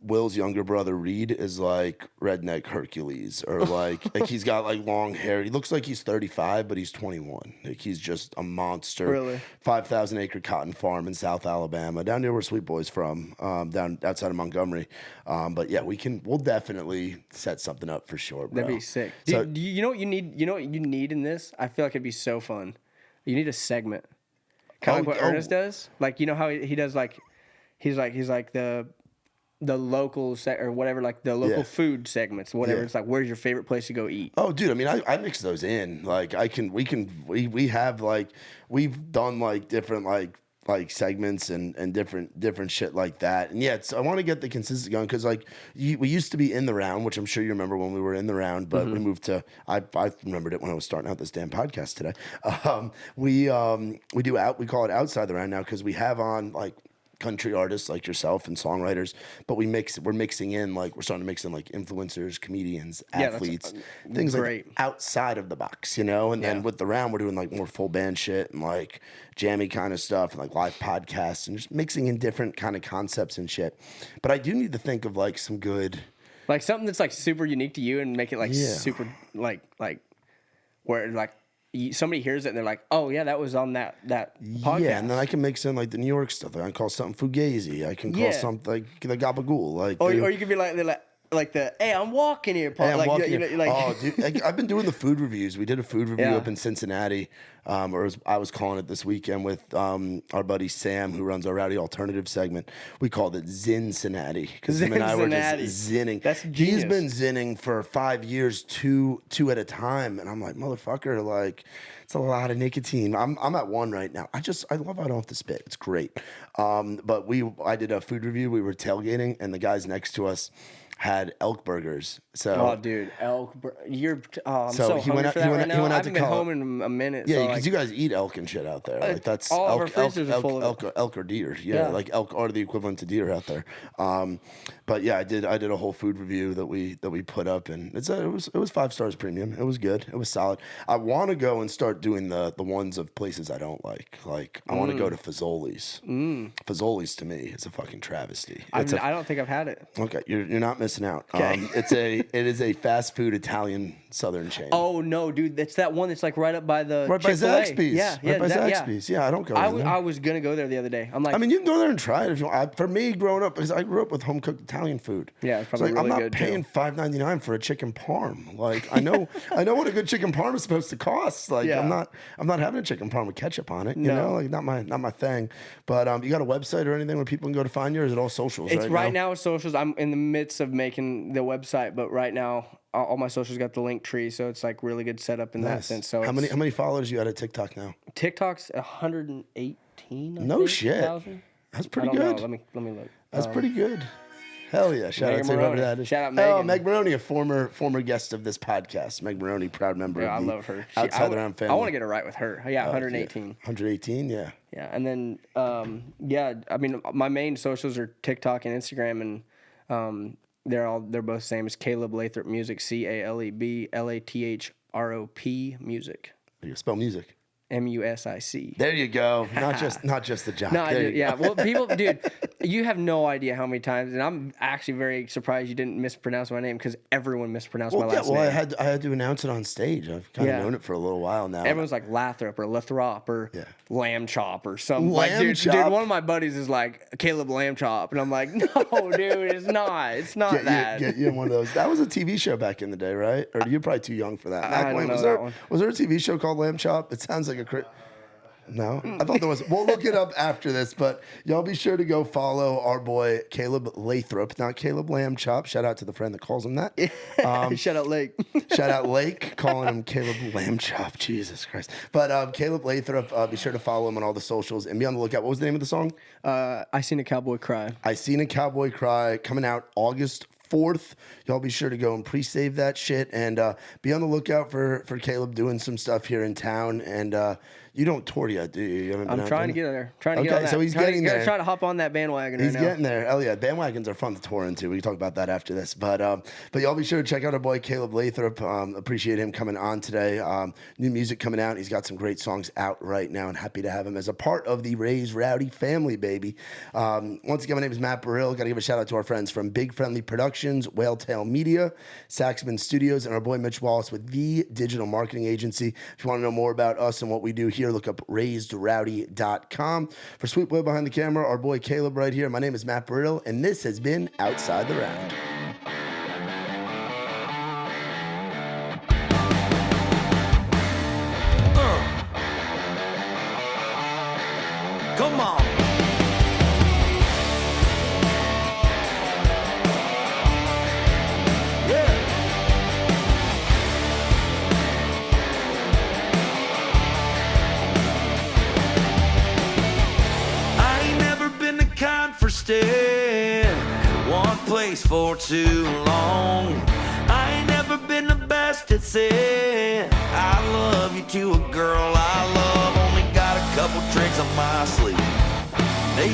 Will's younger brother Reed is like redneck Hercules, or like he's got like long hair. He looks like he's 35, but he's 21. Like he's just a monster. Really? 5,000 acre cotton farm in South Alabama, down near where Sweet Boy's from, down outside of Montgomery. But yeah, we'll definitely set something up for sure, bro. That'd be sick. So- Do you know what you need? You know what you need in this? I feel like it'd be so fun. You need a segment, kind of like what Ernest does. Like you know how he does like, he's like the local or whatever, like the local food segments, whatever. Yeah. It's like, where's your favorite place to go eat? Oh, dude, I mean, I mix those in. Like, we have like, we've done like different like segments and different shit like that. And yeah, I want to get the consistency going because like we used to be in the round, which I'm sure you remember when we were in the round, but we moved to. I remembered it when I was starting out this damn podcast today. We call it outside the round now because we have on like country artists like yourself and songwriters, but we're mixing in like influencers, comedians, athletes, things great. like outside of the box, you know. And then with the round, we're doing like more full band shit and like jammy kind of stuff and like live podcasts and just mixing in different kind of concepts and shit. But I do need to think of like some good, like something that's like super unique to you and make it like super like where like. Somebody hears it and they're like, "Oh yeah, that was on that podcast." Yeah, and then I can mix in like the New York stuff. I can call something fugazi. I can call something like the gabagool. Like, or you could be like, they're like, like the hey, I'm walking here part. Hey, I'm like, walking you know, here. like Oh, dude, I've been doing the food reviews. We did a food review Yeah. up in Cincinnati, I was calling it this weekend with our buddy Sam, who runs our Rowdy Alternative segment. We called it Cincinnati because him and I were just zinning. That's He's genius. been zinning for 5 years, two at a time, and I'm like, motherfucker, like it's a lot of nicotine. I'm at one right now. I love how I don't have to spit. It's great. But I did a food review. We were tailgating, and the guys next to us had elk burgers. So, oh, dude, elk. I'm So so he hungry went out- for he that went right out- he now. went I out haven't to been Col- home in a minute. yeah, so because like, you guys eat elk and shit out there. Like that's all of elk, our freezers are full of it. elk or deer. Yeah, like elk are the equivalent to deer out there. But yeah, I did a whole food review that we put up, and it was 5 stars premium. It was good. It was solid. I want to go and start doing the ones of places I don't like. Like I want to go to Fazoli's. Fazoli's to me is a fucking travesty. I don't think I've had it. Okay, you're not missing out. Okay. It is a fast food Italian southern chain. Oh no, dude, that's that one that's like right up by the Right by Chick-fil-A. Zaxby's. Yeah, Right by that- Zaxby's. Yeah, I don't go I in was, there. I was gonna go there the other day. I'm like, I mean, you can go there and try it if you want. For me, growing up, because I grew up with home cooked Italian food. Yeah, it's probably like, really I'm not good, too. paying $5.99 for a chicken parm. Like I know what a good chicken parm is supposed to cost. Like Yeah. I'm not having a chicken parm with ketchup on it. You No. know, like not my thing. But you got a website or anything where people can go to find you, or is it all socials? it's right now socials. I'm in the midst of making the website, but right now all my socials got the link tree, so it's like really good setup in that Nice. sense. So how many followers you got at TikTok now? TikTok's 118. I No think, shit. 1,000? That's I pretty don't good. know. Let me look. That's pretty good. Hell yeah. Shout Megan out to whoever Maroney. that is. Shout out Oh, Megan. Meg Maroney, a former guest of this podcast. Meg Maroney, proud member Yeah, I of the love her. Outside the Round family. I want to get her right with her. Yeah, 118. 118, yeah. Yeah, and then I mean, my main socials are TikTok and Instagram, and they're both the same as Caleb Lathrop Music, CALEB LATHROP Music, You spell music. MUSIC. There you go. Not just the job. No, There you yeah. go. Well, people, dude, you have no idea how many times, and I'm actually very surprised you didn't mispronounce my name because everyone mispronounced my last name. I had to announce it on stage. I've kind of Yeah. known it for a little while now. Everyone's like Lathrop or Lathrop or Yeah. Lamb Chop or something. Lamb Dude, Chop? one of my buddies is like Caleb Lamb Chop, and I'm like, no, dude, it's not. It's not that. Get you in one of those. That was a TV show back in the day, right? Or you're probably too young for that. I don't Wayne, know was that there one. was there a TV show called Lamb Chop? It sounds like a No, I thought there was. We'll look it up after this, but y'all be sure to go follow our boy Caleb Lathrop, not Caleb Lamb Chop. Shout out to the friend that calls him that. Shout out Lake. Shout out Lake, calling him Caleb Lamb Chop. Jesus Christ. But Caleb Lathrop, be sure to follow him on all the socials and be on the lookout. What was the name of the song? I Seen a Cowboy Cry. I Seen a Cowboy Cry, coming out August 4th. Y'all be sure to go and pre-save that shit and be on the lookout for Caleb doing some stuff here in town. And you don't tour yet, do you? You haven't been I'm out trying to there? get there. Trying to get Okay, on that. so he's Trying to- getting there. Trying to hop on that bandwagon He's right now. getting there. Hell yeah. Bandwagons are fun to tour into. We can talk about that after this. But y'all be sure to check out our boy Caleb Lathrop. Appreciate him coming on today. New music coming out. He's got some great songs out right now, and happy to have him as a part of the Raised Rowdy family, baby. Once again, my name is Matt Burrill. Got to give a shout out to our friends from Big Friendly Productions, Whaletail Media, Saxman Studios, and our boy Mitch Wallace with The Digital Marketing Agency. If you want to know more about us and what we do here, look up RaisedRowdy.com. For Sweet Boy behind the camera, our boy Caleb right here. My name is Matt Burrill, and this has been Outside the Round. Come on. Yeah. I ain't never been the kind for staying in one place for too long. I ain't never been the best at saying I love you to a girl I love. Only got a couple tricks on my sleeve. They